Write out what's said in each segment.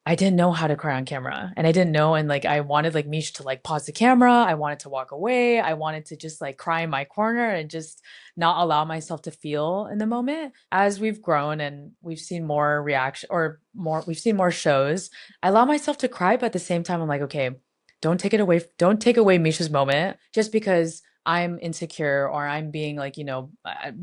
I didn't know how to cry on camera, and I didn't know, and like I wanted like Mish to like pause the camera. I wanted to walk away. I wanted to just like cry in my corner and just not allow myself to feel in the moment. As we've grown and we've seen more reaction or more, we've seen more shows. I allow myself to cry, but at the same time, I'm like, okay, don't take it away. Don't take away Misha's moment just because I'm insecure or I'm being like,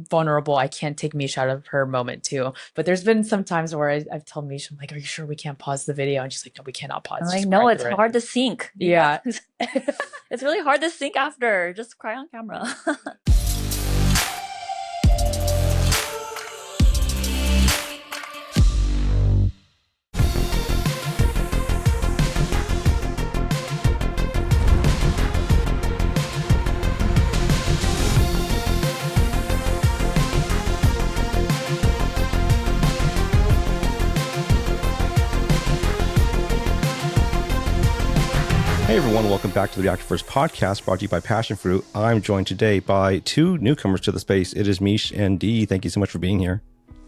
vulnerable. I can't take Misha out of her moment too. But there's been some times where I've told Misha, I'm like, are you sure we can't pause the video? And she's like, no, we cannot I'm pause. like, Just no, cry it's through it. hard to sync. Yeah. It's really hard to sync after. Just cry on camera. Hey everyone, welcome back to the Reactorverse podcast brought to you by Passionfruit. I'm joined today by two newcomers to the space. It is Meesh and Dee. Thank you so much for being here.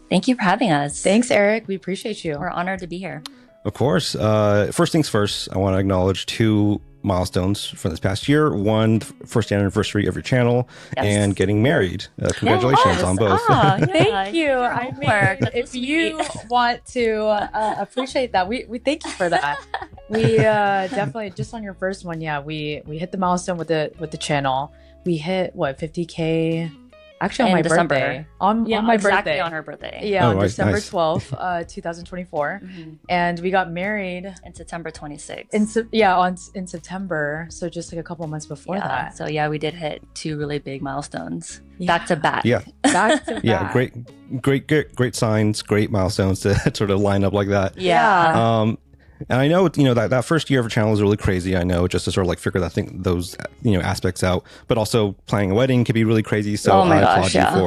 Thank you for having us. Thanks, Eric. We appreciate you. We're honored to be here. Of course. First things first, I want to acknowledge two milestones from this past year. One, first anniversary of your channel, Yes. and getting married. Congratulations on both. Thank you. I mean, That's if so you sweet. want to appreciate that, we thank you for that. We definitely just on your first one, yeah, we hit the milestone with the channel. We hit what 50K actually on In my December. birthday. On my exactly birthday. on her birthday. Yeah, Oh, on right, December nice. 12th, 2024. Mhm. And we got married And September 26th. in September, so just like a couple months before that. So yeah, we did hit two really big milestones Yeah. back to back. Yeah, Back to yeah, back. great signs, great milestones to sort of line up like that. Yeah. And I know, that first year of a channel is really crazy. I know, just to sort of like figure those aspects out. But also planning a wedding can be really crazy. So Oh my I gosh, applaud yeah. you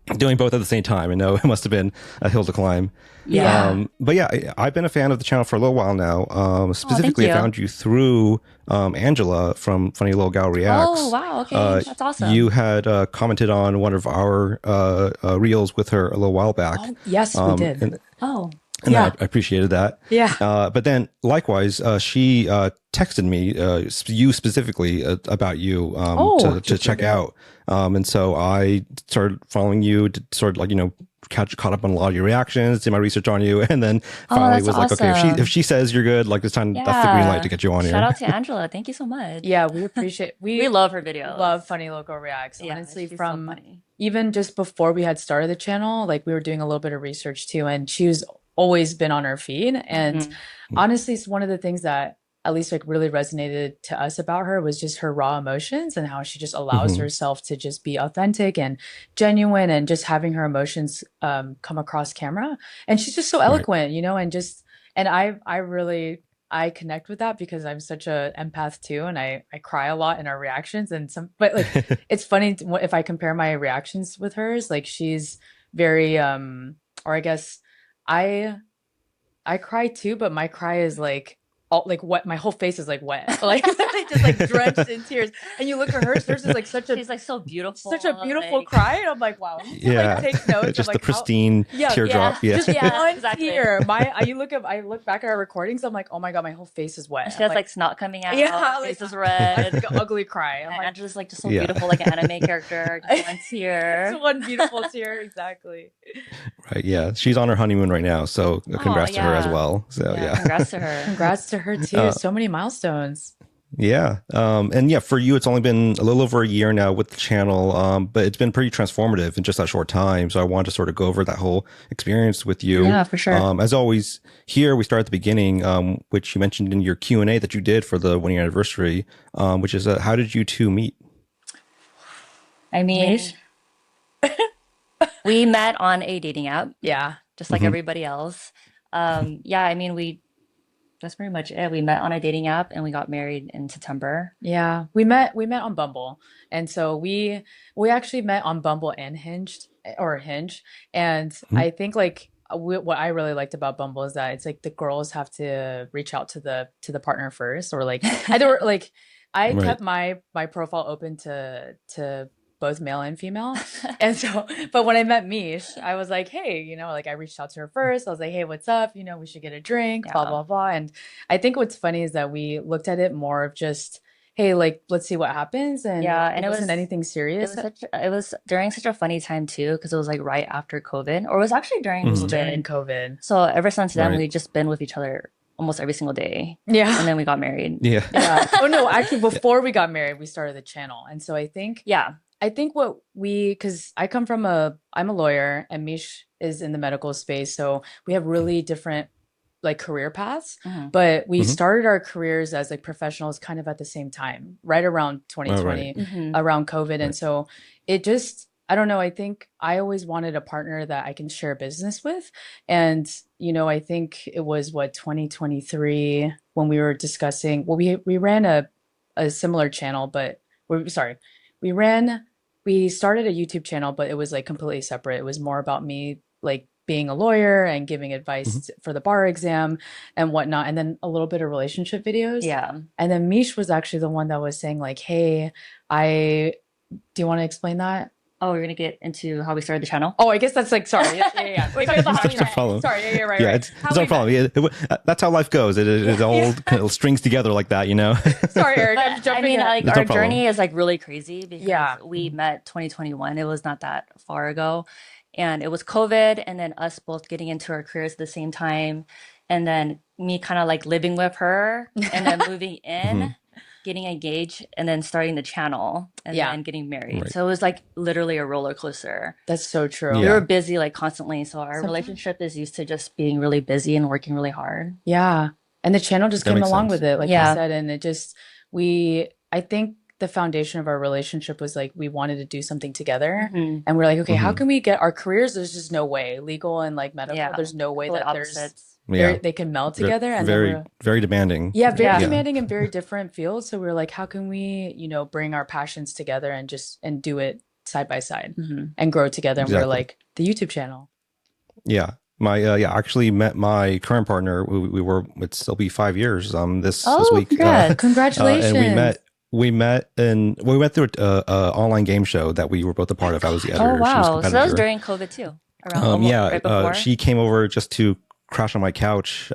for doing both at the same time. I know it must have been a hill to climb. Yeah. But yeah, I've been a fan of the channel for a little while now. Specifically, you. I found you through Angela from Funny Little Gal Reacts. Oh, wow. Okay. That's awesome. You had commented on one of our reels with her a little while back. Oh, yes, we did. And, Oh. and Yeah. I appreciated that. Yeah. But then, likewise, she texted me, you specifically, about you to check out. And so I started following you, sort of like, caught up on a lot of your reactions, did my research on you, and then finally that's was like, okay, awesome. if she says you're good, like this time, that's the green light to get you on Shout here. out to Angela. Thank you so much. Yeah, we appreciate We love her videos. love Funny Local Reacts. Yeah, Honestly, she's so from funny. even just before we had started the channel, like we were doing a little bit of research too, and she's always been on her feed. And Mhm. honestly, it's one of the things that at least like really resonated to us about her was just her raw emotions and how she just allows Mhm. herself to just be authentic and genuine and just having her emotions come across camera. And she's just so eloquent, and I connect with that because I'm such a empath too, and I cry a lot in our reactions but like it's funny if I compare my reactions with hers, like she's very or I guess I cry too, but my cry is like all like wet. My whole face is like wet, like just like drenched in tears. And you look at hers is like She's like so beautiful. such a beautiful like- cry, and I'm like, wow. I need to, Yeah. like, take notes of, Just like, the pristine Yeah, teardrop. yeah. Yeah. just Yeah, one exactly. tear. I look back at our recordings. I'm like, oh my god, my whole face is wet. She has like snot coming out. Yeah, her like- face is red. like an ugly cry. I'm And like, Angela's like just so Yeah. beautiful, like an anime character. Just one tear. it's one beautiful tear, exactly. Right. Yeah. She's on her honeymoon right now. So congrats to her as yeah. well. So yeah. Congrats to her. Congrats to her too. So many milestones. Yeah. And yeah, for you, it's only been a little over a year now with the channel, but it's been pretty transformative in just that short time. So I wanted to sort of go over that whole experience with you. Yeah, for sure. As always, here we start at the beginning, which you mentioned in your Q&A that you did for the 1 year anniversary, which is how did you two meet? I mean, Meesh? we met on a dating app, Yeah. just like Mhm. everybody else. Yeah, I mean, that's pretty much it. We met on a dating app and we got married in September. Yeah, we met on Bumble, and so we actually met on Bumble and Hinge, and I think like what I really liked about Bumble is that it's like the girls have to reach out to the partner first, or like either like I Right. kept my profile open to both male and female. And so, but when I met Meesh, I was like, hey, you know, like I reached out to her first. I was like, hey, what's up? You know, we should get a drink, blah, blah, blah. And I think what's funny is that we looked at it more of just, hey, like, let's see what happens. And it wasn't anything serious. It was during such a funny time too, because it was like right after COVID, or it was actually during COVID. So ever since then, we've just been with each other almost every single day. Yeah. And then we got married. Yeah. Oh no, actually before we got married, we started the channel. And so I think because I'm a lawyer and Meesh is in the medical space. So we have really different like career paths, but we started our careers as like professionals kind of at the same time, right around 2020, around COVID. And so it just, I don't know. I think I always wanted a partner that I can share business with. And, you know, I think it was 2023 when we were discussing, well, we ran a similar channel, but we started a YouTube channel, but it was like completely separate. It was more about me, like being a lawyer and giving advice for the bar exam and whatnot. And then a little bit of relationship videos. Yeah. And then Meesh was actually the one that was saying like, hey, do you want to explain that? Oh, we're going to get into how we started the channel? Oh, I guess that's like, sorry. Yeah. Sorry, Right. Yeah, it's no problem. That's how life goes. It all kind of strings together like that, you know? Sorry, Eric. I'm jumping I mean, in. like our journey is like really crazy because we met 2021. It was not that far ago. And it was COVID and then us both getting into our careers at the same time. And then me kind of like living with her and then moving in. Getting engaged and then starting the channel and then getting married. So it was like literally a roller coaster. That's so true. We were busy like constantly. So our relationship is used to just being really busy and working really hard. Yeah. And the channel just came along with it, like you said. And it just, I think the foundation of our relationship was like, we wanted to do something together. And we're like, okay, how can we get our careers? There's just no way. Legal and like medical, there's no way that they can meld together. And very demanding. Yeah, very demanding and very different fields. So we were like, how can we, you know, bring our passions together and do it side by side and grow together? And we're like, the YouTube channel. Yeah. I actually met my current partner. It'll be 5 years this week. Congratulations. And we met through an online game show that we were both a part of. I was the editor. Oh, wow. So that was during COVID too. Right before? She came over just to crash on my couch,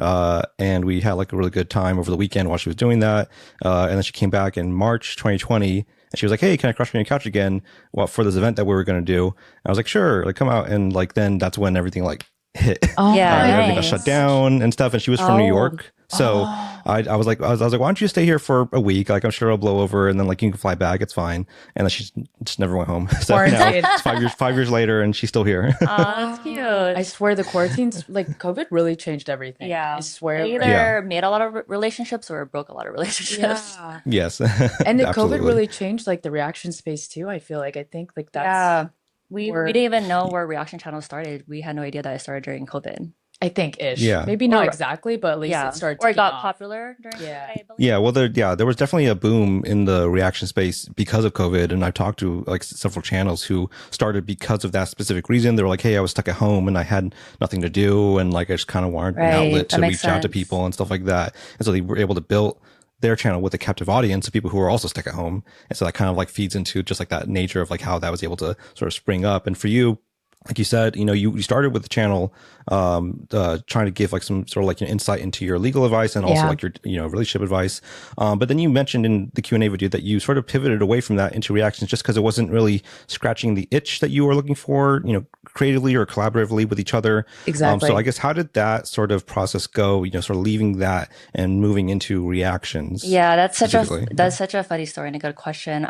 and we had like a really good time over the weekend while she was doing that. And then she came back in March 2020, and she was like, "Hey, can I crash on your couch again? Well, for this event that we were going to do." And I was like, "Sure, like come out." And like then that's when everything like hit. Everything got shut down and stuff. And she was from New York. So I was like, why don't you stay here for a week? Like, I'm sure I'll blow over and then like you can fly back. It's fine. And then she just never went home. So now it's 5 years later and she's still here. Oh, that's cute. I swear the quarantines, like COVID really changed everything. Yeah. I swear. It either made a lot of relationsons or broke a lot of relationships. Yeah. Yes. And the COVID really changed like the reaction space too. I feel like, I think like that's. We didn't even know where reaction channels started. We had no idea that it started during COVID. I think ish. Yeah. Maybe not exactly, but at least it started. Or it got off. popular during COVID, I believe. Yeah. Well, there was definitely a boom in the reaction space because of COVID. And I've talked to like several channels who started because of that specific reason. They were like, hey, I was stuck at home and I had nothing to do. And like, I just kind of wanted an outlet to reach out to people and stuff like that. And so they were able to build their channel with a captive audience of people who are also stuck at home. And so that kind of like feeds into just like that nature of like how that was able to sort of spring up. And for you, like you said, you know, you started with the channel, trying to give like some sort of like an insight into your legal advice and also like your, you know, relationship advice. But then you mentioned in the Q&A video that you sort of pivoted away from that into reactions just because it wasn't really scratching the itch that you were looking for, you know, creatively or collaboratively with each other. Exactly. So I guess how did that sort of process go, you know, sort of leaving that and moving into reactions? Yeah, that's such a funny story and a good question.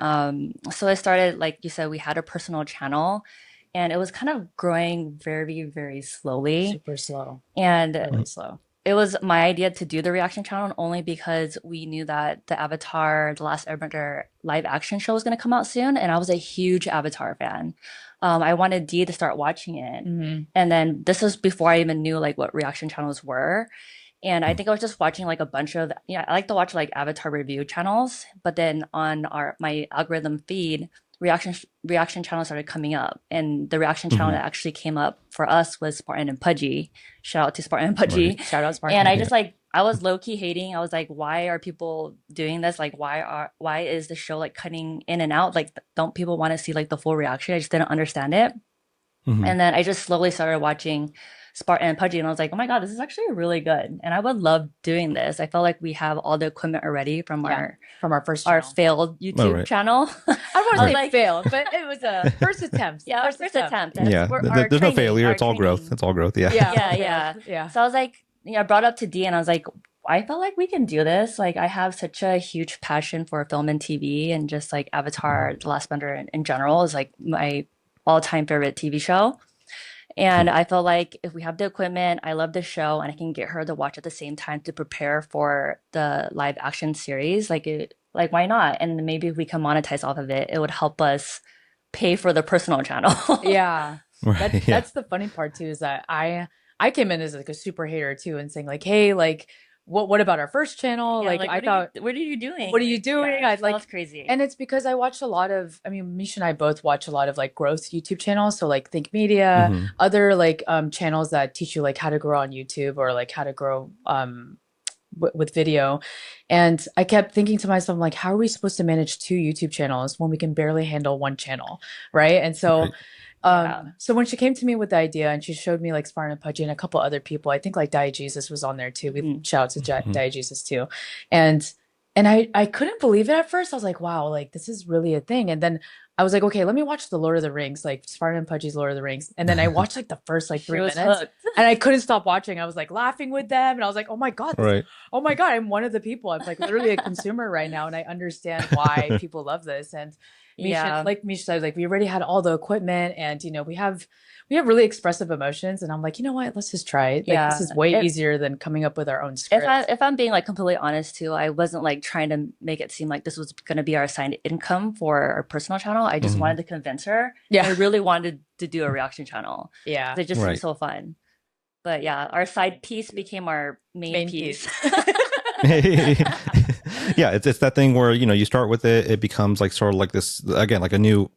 So I started, like you said, we had a personal channel. And it was kind of growing very, very slowly. Super slow. And really slow. It was my idea to do the reaction channel only because we knew that the Avatar, The Last Airbender live action show was going to come out soon. And I was a huge Avatar fan. I wanted Dee to start watching it. And then this was before I even knew like what reaction channels were. And I think I was just watching like a bunch of, I like to watch like Avatar review channels, but then on my algorithm feed reaction channels started coming up, and the reaction channel that actually came up for us was Spartan and Pudgy. Shout out to Spartan and Pudgy. Right. Shout out Spartan. And I just like, I was low key hating. I was like, why are people doing this? Like, why is the show like cutting in and out? Like, don't people want to see like the full reaction? I just didn't understand it. And then I just slowly started watching Spartan and Pudgy, and I was like, oh my God, this is actually really good. And I would love doing this. I felt like we have all the equipment already from our failed YouTube channel. I don't want to say failed, but it was a first attempt. Yeah, our first attempt. Yeah, there's no failure. It's all growth. It's all growth. Yeah. Yeah. So I was like, I brought up to Dee, and I was like, I felt like we can do this. Like, I have such a huge passion for film and TV, and just like Avatar, The Last Airbender in general is like my all-time favorite TV show. And I felt like if we have the equipment, I love the show, and I can get her to watch at the same time to prepare for the live action series, like why not? And maybe if we can monetize off of it, it would help us pay for the personal channel. Yeah. That's the funny part too, is that I came in as like a super hater too, and saying like, hey, like what about our first channel? Yeah, like I thought, what are you doing? What are you doing? Yeah, I'd like, that's crazy. And it's because I watched a lot of, I mean, Meesh and I both watch a lot of like growth YouTube channels. So like Think Media, other like channels that teach you like how to grow on YouTube, or like how to grow with video. And I kept thinking to myself, like, how are we supposed to manage 2 YouTube channels when we can barely handle 1 channel? Right. And so so when she came to me with the idea, and she showed me like Spartan and Pudgy and a couple other people, I think like Jesus was on there too. We shout out to Jesus too. And I couldn't believe it at first. I was like, wow, like this is really a thing. And then I was like, okay, let me watch the Lord of the Rings, like Spartan and Pudgy's Lord of the Rings. And then I watched like the first like 3 minutes and I couldn't stop watching. I was like laughing with them, and I was like, oh my God, oh my God, I'm one of the people. I'm like literally a consumer right now, and I understand why people love this. And like Meesh said, like we already had all the equipment, and we have really expressive emotions, and I'm like, you know what, let's just try it. Like this is way easier than coming up with our own script. If I'm being like completely honest too, I wasn't like trying to make it seem like this was going to be our side income for our personal channel. I just wanted to convince her. I really wanted to do a reaction channel. It just seemed so fun. But yeah, our side piece became our main piece. Yeah, it's that thing where you start with it becomes like sort of like this again, like a new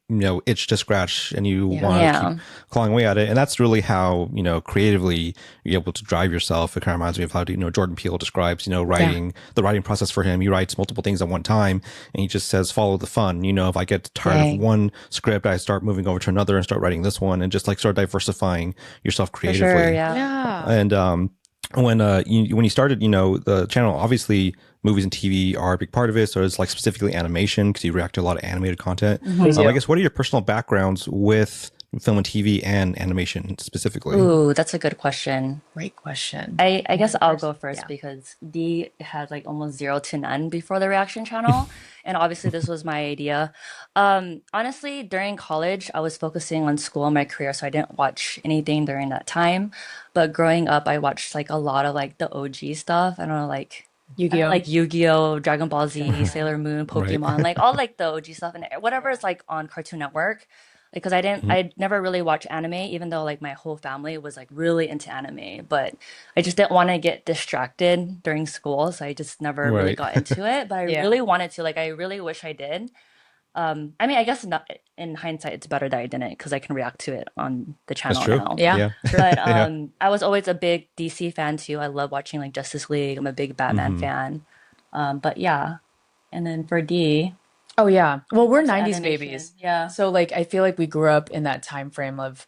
itch to scratch, and you want to keep clawing away at it. And that's really how creatively you're able to drive yourself. It kind of reminds me of how Jordan Peele describes writing, the writing process for him. He writes multiple things at one time, and he just says follow the fun. If I get tired of one script, I start moving over to another and start writing this one, and just like start diversifying yourself creatively. For sure, yeah. And when you started, the channel, obviously movies and TV are a big part of it. So it's like specifically animation, because you react to a lot of animated content. I guess, what are your personal backgrounds with film and TV and animation specifically? Ooh, that's a good question. Great question. I guess I'll go first because Dee had like almost 0 to none before the reaction channel. And obviously this was my idea. Honestly, during college, I was focusing on school and my career, so I didn't watch anything during that time. But growing up, I watched like a lot of like the OG stuff. I don't know, like Yu-Gi-Oh, Dragon Ball Z, Sailor Moon, Pokemon, like all like the OG stuff, and whatever is like on Cartoon Network. Because I never really watched anime, even though like my whole family was like really into anime, but I just didn't want to get distracted during school, so I just never really got into it. But I really wanted to, like, I really wish I did. I mean, I guess not, in hindsight, it's better that I didn't, because I can react to it on the channel now. Yeah. But I was always a big DC fan too. I love watching like Justice League. I'm a big Batman fan. But yeah, and then for Dee. Oh yeah. Well, we're 90s animation babies. Yeah. So like I feel like we grew up in that time frame of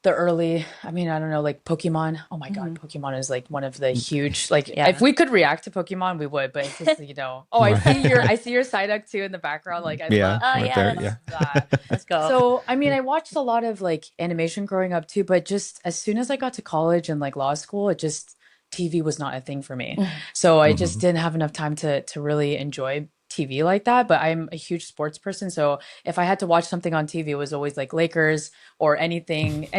the early, I mean, I don't know, like Pokemon. Oh my God, Pokemon is like one of the huge, like if we could react to Pokemon, we would, but it's just, oh, I see your Psyduck too in the background. Like I love Let's go. So, I mean, I watched a lot of like animation growing up too, but just as soon as I got to college and like law school, TV was not a thing for me. So I just didn't have enough time to really enjoy TV like that. But I'm a huge sports person, so if I had to watch something on TV, it was always like Lakers or anything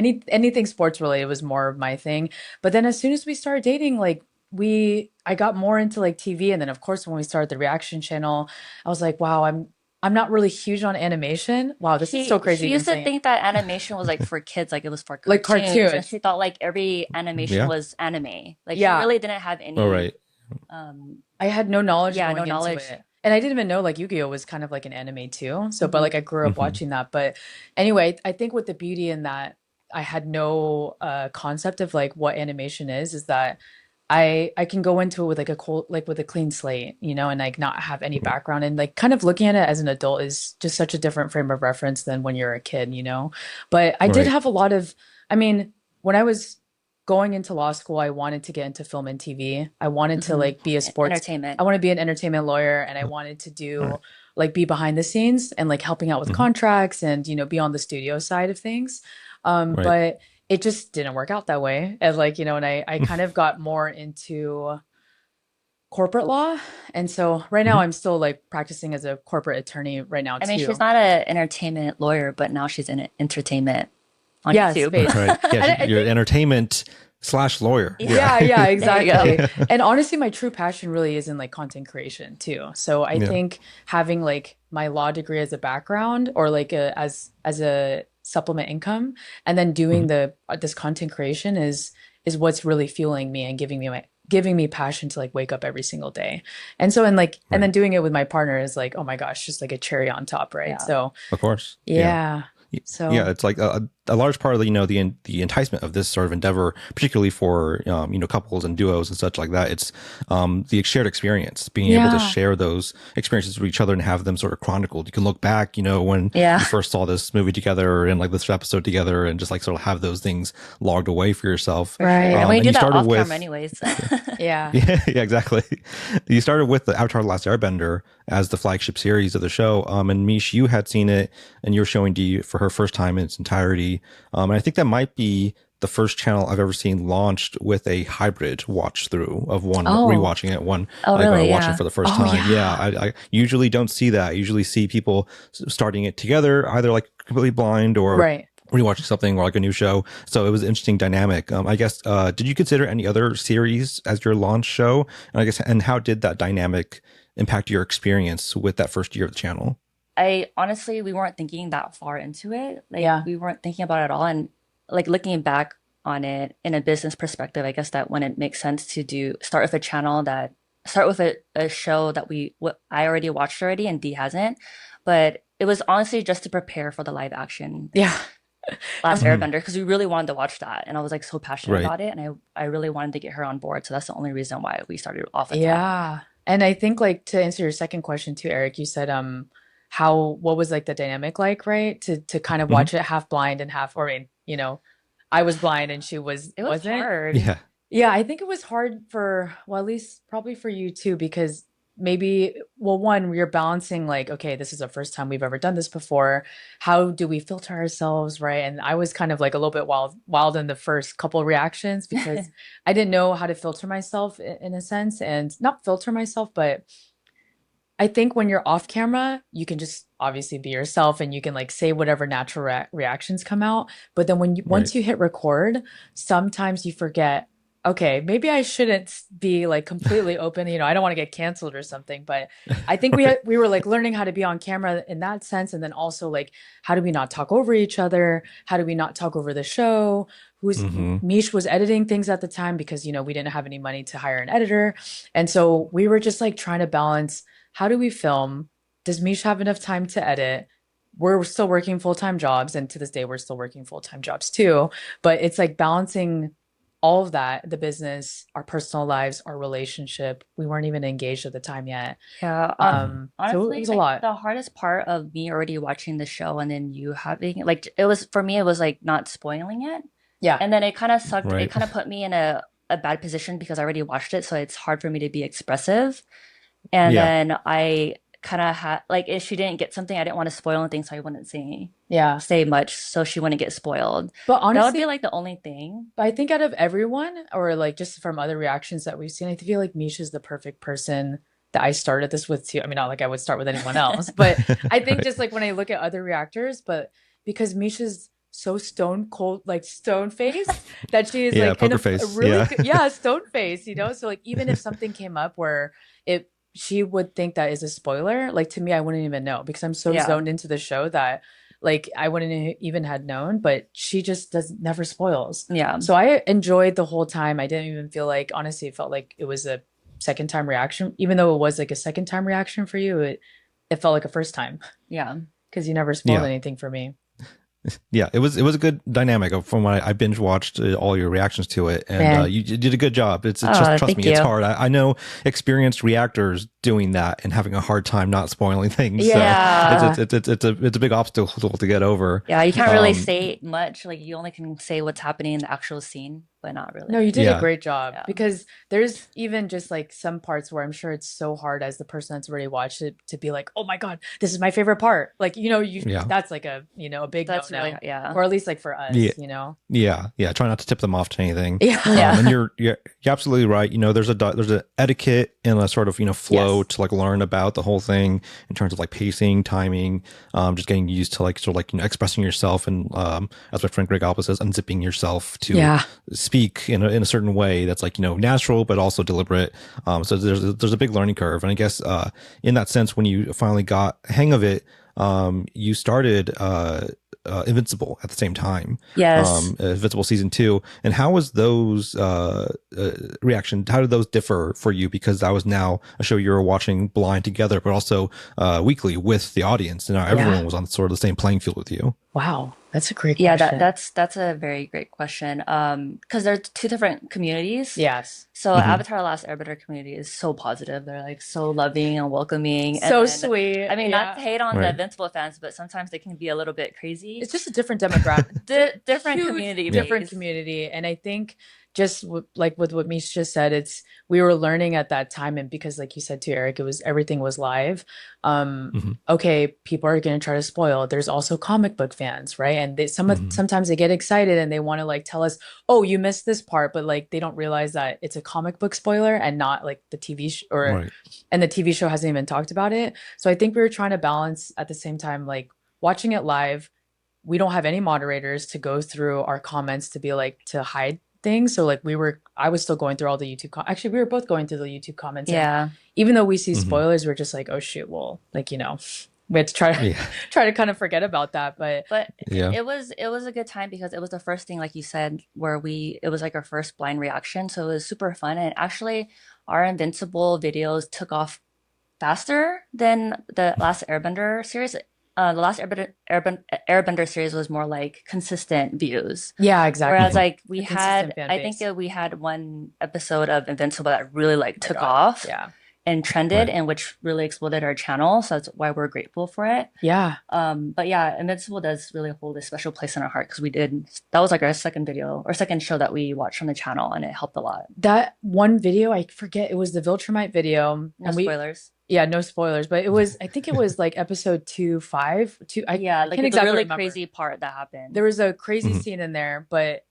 sports related was more of my thing. But then as soon as we started dating, like I got more into like TV, and then of course when we started the reaction channel, I was like, wow, I'm not really huge on animation. Wow, this is so crazy. She used to think that animation was like for kids, like it was for cartoons. Like cartoons. And she thought like every animation was anime. Like she really didn't have any. Oh, right. I had no knowledge. Into it. And I didn't even know like Yu-Gi-Oh was kind of like an anime too. So, but like I grew up watching that. But anyway, I think with the beauty in that I had no concept of like what animation is that I can go into it with like a cold, like with a clean slate, you know, and like not have any background, and like kind of looking at it as an adult is just such a different frame of reference than when you're a kid, you know. But I did have a lot of, I mean, when I was going into law school, I wanted to get into film and TV. I wanted to like be a sports entertainment. I want to be an entertainment lawyer, and I wanted to do like be behind the scenes and like helping out with contracts and, you know, be on the studio side of things. But it just didn't work out that way. And like, you know, and I kind of got more into corporate law. And so right now I'm still like practicing as a corporate attorney right now too. I mean, she's not an entertainment lawyer, but now she's in entertainment on YouTube. That's right. Yeah, you're entertainment / lawyer. Yeah, exactly. And honestly, my true passion really is in like content creation too. So I think having like my law degree as a background or like as a supplement income, and then doing this content creation is what's really fueling me and giving me passion to like wake up every single day. And so and then doing it with my partner is like, oh my gosh, just like a cherry on top, right? So of course. So it's like a large part of the, you know, the enticement of this sort of endeavor, particularly for you know, couples and duos and such like that. It's the shared experience, being able to share those experiences with each other and have them sort of chronicled. You can look back, you know, when you first saw this movie together and like this episode together, and just like sort of have those things logged away for yourself. Right. And we do that off camera anyways. yeah, exactly. You started with the Avatar: The Last Airbender as the flagship series of the show. And Meesh, you had seen it and you were showing Dee for her first time in its entirety. And I think that might be the first channel I've ever seen launched with a hybrid watch through of one rewatching it, one watching it for the first time. I usually don't see that. I usually see people starting it together, either like completely blind or rewatching something or like a new show. So it was an interesting dynamic. I guess, did you consider any other series as your launch show? And I guess, and how did that dynamic impact your experience with that first year of the channel? We weren't thinking that far into it. We weren't thinking about it at all. And like looking back on it in a business perspective, I guess that when it makes sense to start with a show that I already watched already and Dee hasn't, but it was honestly just to prepare for the live action. Last Airbender, because we really wanted to watch that, and I was like so passionate about it, and I really wanted to get her on board. So that's the only reason why we started off with that. And I think like to answer your second question too, Eric, you said what was like the dynamic like, right? To kind of watch it half blind and half, or I mean, you know, I was blind and she wasn't. Hard. Yeah, I think it was hard for, well, at least probably for you too, because maybe, well, one, we're balancing like, okay, this is the first time we've ever done this before. How do we filter ourselves, right? And I was kind of like a little bit wild in the first couple reactions because I didn't know how to filter myself in a sense, and not filter myself, but I think when you're off camera, you can just obviously be yourself and you can like say whatever natural reactions come out. But then once you hit record, sometimes you forget, okay, maybe I shouldn't be like completely open. You know, I don't want to get canceled or something, but I think we were like learning how to be on camera in that sense. And then also like, how do we not talk over each other? How do we not talk over the show? Meesh was editing things at the time because, you know, we didn't have any money to hire an editor. And so we were just like trying to balance, how do we film? Does Meesh have enough time to edit? We're still working full-time jobs. And to this day, we're still working full-time jobs too. But it's like balancing all of that, the business, our personal lives, our relationship. We weren't even engaged at the time yet. Yeah. Honestly, so it was a lot. The hardest part of me already watching the show and then you having, like, it was, for me, it was like not spoiling it. Yeah. And then it kind of sucked. It kind of put me in a bad position because I already watched it. So it's hard for me to be expressive. And then I kind of had, like, if she didn't get something, I didn't want to spoil anything, so I wouldn't say much, so she wouldn't get spoiled. But honestly, that would be like the only thing. But I think out of everyone, or like just from other reactions that we've seen, I feel like Meesh is the perfect person that I started this with too. I mean, not like I would start with anyone else, but I think just like when I look at other reactors, but because Meesh is so stone cold, like stone face, that she is like poker face. Really stone face, you know? So like even if something came up where she would think that is a spoiler, like to me, I wouldn't even know because I'm so zoned into the show that like I wouldn't even had known, but she just never spoils. Yeah. So I enjoyed the whole time. I didn't even feel like, honestly, it felt like it was a second time reaction, even though it was like a second time reaction for you, it felt like a first time. Yeah. Because you never spoiled anything for me. Yeah, it was a good dynamic from when I binge watched all your reactions to it, and you did a good job. It's just trust me, it's hard. I know experienced reactors doing that and having a hard time not spoiling things. Yeah, so it's a big obstacle to get over. Yeah, you can't really say much. Like you only can say what's happening in the actual scene, but not really. No, you did a great job because there's even just like some parts where I'm sure it's so hard as the person that's already watched it to be like, oh my God, this is my favorite part. Like, that's like a, a big that's no-no. really, Or at least like for us, Yeah. Try not to tip them off to anything. Yeah. And you're absolutely right. There's a etiquette and a sort of, flow to like learn about the whole thing in terms of like pacing, timing, just getting used to like, sort of like, expressing yourself and, as my friend Greg Alba says, unzipping yourself to speak in a certain way that's like, natural, but also deliberate. So there's a big learning curve. And I guess, in that sense, when you finally got a hang of it, you started, Invincible at the same time. Yes. Invincible season 2. And how was those reactions? How did those differ for you? Because that was now a show you were watching blind together, but also weekly with the audience, and everyone was on sort of the same playing field with you. Wow, that's a great question. Yeah, that's a very great question. Because there's two different communities. Yes. So Avatar: Last Airbender community is so positive. They're like so loving and welcoming. So sweet. I mean, not to hate on the Invincible fans, but sometimes they can be a little bit crazy. It's just a different demographic. Different community. Different community. And I think just like with what Meesh just said, we were learning at that time, and because like you said too, Eric, everything was live. Okay, people are going to try to spoil. There's also comic book fans, right? And sometimes they get excited and they want to like tell us, oh, you missed this part, but like they don't realize that it's a comic book spoiler and not like the TV and the TV show hasn't even talked about it. So I think we were trying to balance at the same time, like watching it live. We don't have any moderators to go through our comments to be like to hide things. So like I was still going through all the YouTube actually we were both going through the YouTube comments. Yeah. Even though we see spoilers, we're just like, oh shoot, well, like, we had to try to kind of forget about that. But it was a good time because it was the first thing, like you said, where it was like our first blind reaction. So it was super fun. And actually our Invincible videos took off faster than the Last Airbender series. The Last Airbender series was more like consistent views. Yeah, exactly. Whereas like we had one episode of Invincible that really like took off. Yeah. And trended, and which really exploded our channel. So that's why we're grateful for it. Yeah. But yeah, Invincible does really hold a special place in our heart because that was like our second show that we watched on the channel, and it helped a lot. That one video, I forget, it was the Viltrumite video. No spoilers. Yeah, no spoilers, but I think it was like episode 2.5. Yeah, like it's a really crazy part that happened. There was a crazy scene in there, but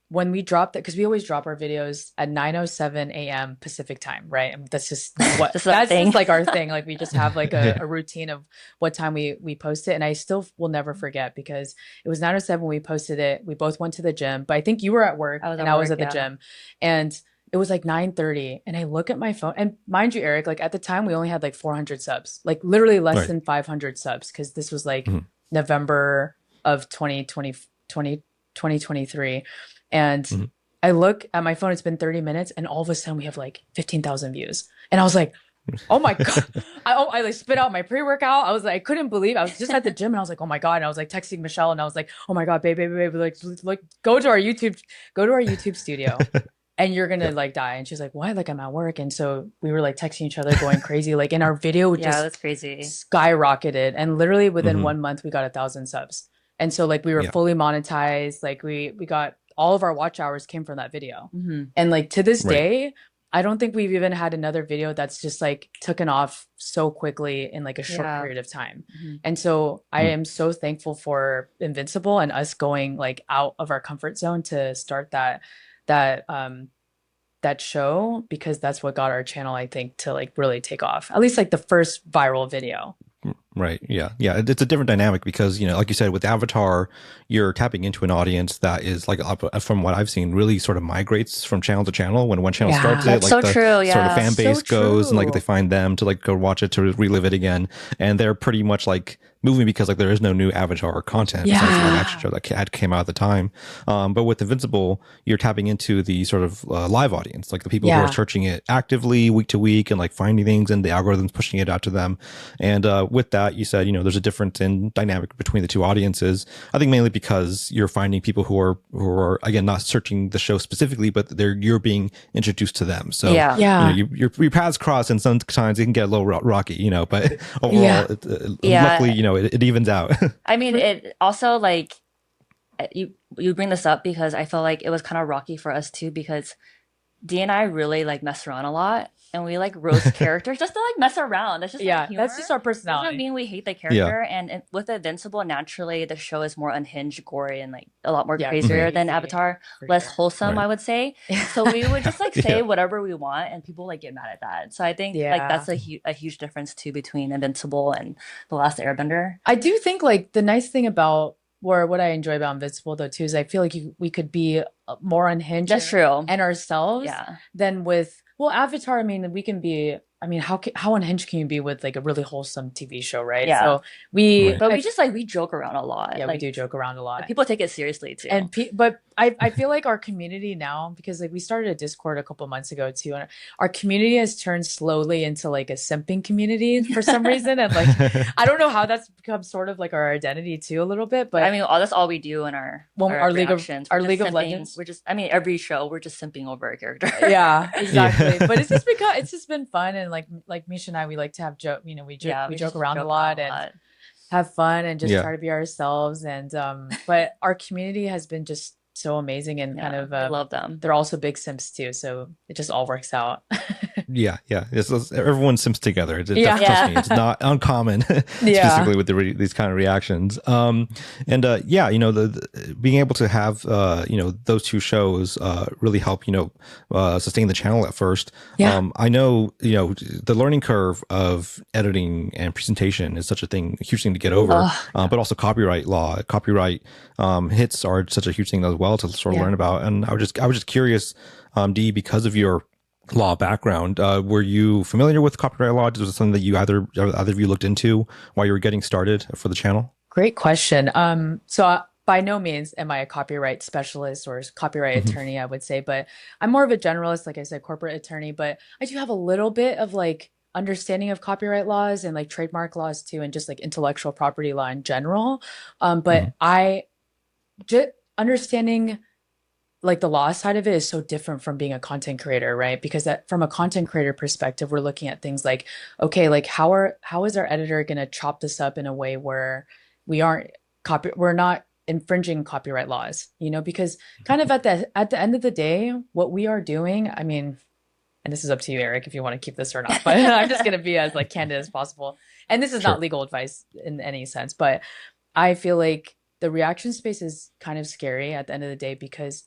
when we dropped it, because we always drop our videos at 9:07 a.m. Pacific time, right? And that's just that's just like our thing. Like we just have like a routine of what time we post it. And I still will never forget because it was 9:07 when we posted it. We both went to the gym, but I think you were at work and I was at the gym. And it was like 9:30 and I look at my phone, and mind you, Eric, like at the time we only had like 400 subs, like literally less than 500 subs. Cause this was like November of 2023. And I look at my phone, it's been 30 minutes and all of a sudden we have like 15,000 views. And I was like, oh my God. I like spit out my pre-workout. I was like, I couldn't believe I was just at the gym and I was like, oh my God. And I was like texting Michelle and I was like, oh my God, babe, like go to our YouTube studio and you're going to like die. And she's like, why? Like I'm at work. And so we were like texting each other going crazy. Like in our video, that's crazy. Skyrocketed. And literally within 1 month, we got 1,000 subs. And so like we were fully monetized. Like we got all of our watch hours came from that video. And like to this day, I don't think we've even had another video that's just like taken off so quickly in like a short period of time. And so I am so thankful for Invincible and us going like out of our comfort zone to start that show, because that's what got our channel, I think, to like really take off. At least like the first viral video. Right. Yeah. Yeah. It's a different dynamic because, like you said, with Avatar, you're tapping into an audience that is like, from what I've seen, really sort of migrates from channel to channel. When one channel starts it, That's like so the true. sort of Yeah. fan base So goes and like they true. find them to like go watch it, to relive it again. And they're pretty much like moving because like there is no new Avatar content besides the live action show that came out at the time. But with Invincible, you're tapping into the sort of live audience, like the people who are searching it actively week to week and like finding things, and the algorithms pushing it out to them. And with that, you said, there's a difference in dynamic between the two audiences. I think mainly because you're finding people who are again not searching the show specifically, but you're being introduced to them. So your paths cross, and sometimes it can get a little rocky, but overall, luckily, it evens out. I mean, it also like you bring this up because I feel like it was kind of rocky for us too, because Dee and I really like mess around a lot, and we like roast characters just to like mess around. That's just like, humor. That's just our personality. Doesn't mean we hate the character. And with Invincible, naturally the show is more unhinged, gory, and like a lot more crazier than Avatar, less wholesome, I would say. So we would just like say whatever we want, and people like get mad at that. So I think like that's a huge difference too between Invincible and The Last Airbender. I do think like the nice thing about, or what I enjoy about Invincible though too, is I feel like we could be more unhinged. That's true. And ourselves than with, well, Avatar. I mean, we can be. I mean, how unhinged can you be with like a really wholesome TV show, right? Yeah. So but we just like we joke around a lot. Yeah, like, we do joke around a lot. People take it seriously too. And but I feel like our community now, because like we started a Discord a couple months ago too, and our community has turned slowly into like a simping community for some reason, and like I don't know how that's become sort of like our identity too a little bit. But I mean, that's all we do in our League of Legends. We're just, I mean, every show we're just simping over a character. Yeah, exactly. But it's just been fun, and like Meesh and I, we like to have joke. We joke around a lot and have fun and just try to be ourselves. And but our community has been just so amazing, and kind of I love them. They're also big simps too, so it just all works out. Yeah. Everyone sims together. Trust me, it's not uncommon, specifically with these kind of reactions. Being able to have those two shows really help sustain the channel at first. I know the learning curve of editing and presentation is such a huge thing to get over. But also copyright hits are such a huge thing as well to sort of learn about. And I was just curious, Dee, because of your law background, were you familiar with copyright law? Was it something that either of you looked into while you were getting started for the channel? Great question. So by no means am I a copyright specialist or copyright attorney, I would say, but I'm more of a generalist, like I said, corporate attorney, but I do have a little bit of like understanding of copyright laws and like trademark laws too, and just like intellectual property law in general. But I just understanding like the law side of it is so different from being a content creator, right? Because from a content creator perspective, we're looking at things like, okay, like how is our editor going to chop this up in a way where we're not infringing copyright laws, because kind of at the end of the day, what we are doing, I mean, and this is up to you, Eric, if you want to keep this or not, but I'm just going to be as like candid as possible. And this is not legal advice in any sense, but I feel like the reaction space is kind of scary at the end of the day, because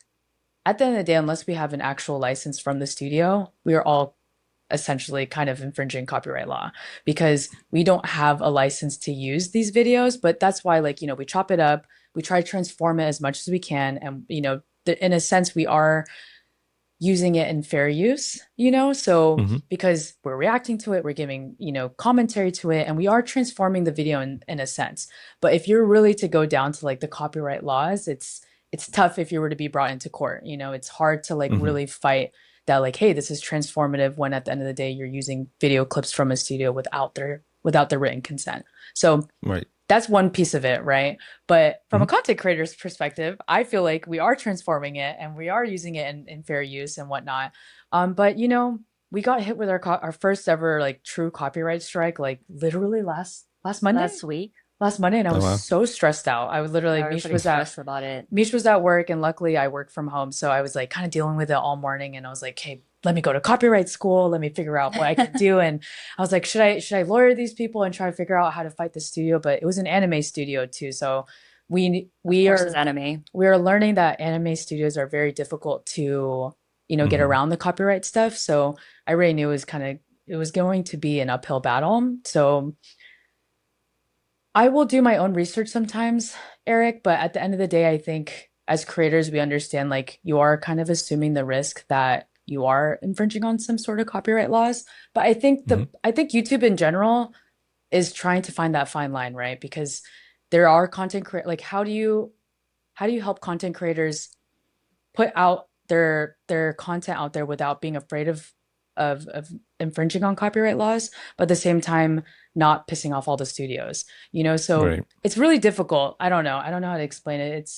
at the end of the day, unless we have an actual license from the studio, we are all essentially kind of infringing copyright law, because we don't have a license to use these videos. But that's why, like, we chop it up, we try to transform it as much as we can. And, in a sense, we are using it in fair use, so because we're reacting to it, we're giving, commentary to it, and we are transforming the video in a sense. But if you're really to go down to like the copyright laws, it's tough if you were to be brought into court. It's hard to like really fight that, like, hey, this is transformative, when at the end of the day you're using video clips from a studio without their written consent. So that's one piece of it, right? But from a content creator's perspective, I feel like we are transforming it and we are using it in fair use and whatnot. But we got hit with our first ever like true copyright strike, like literally last Monday. Last Monday, and I was so stressed out. I would literally, Meesh was at work, and luckily I work from home, so I was like kind of dealing with it all morning. And I was like, hey, let me go to copyright school. Let me figure out what I can do. And I was like, should I lawyer these people and try to figure out how to fight the studio? But it was an anime studio too, so we are learning that anime studios are very difficult to get around the copyright stuff. So I already knew it was going to be an uphill battle. So I will do my own research sometimes, Eric, but at the end of the day, I think as creators, we understand like you are kind of assuming the risk that you are infringing on some sort of copyright laws. But Hmm. I think YouTube in general is trying to find that fine line, right? Because there are content create like how do you help content creators put out their content out there without being afraid of infringing on copyright laws, but at the same time not pissing off all the studios, so Right. it's really difficult. I don't know how to explain it.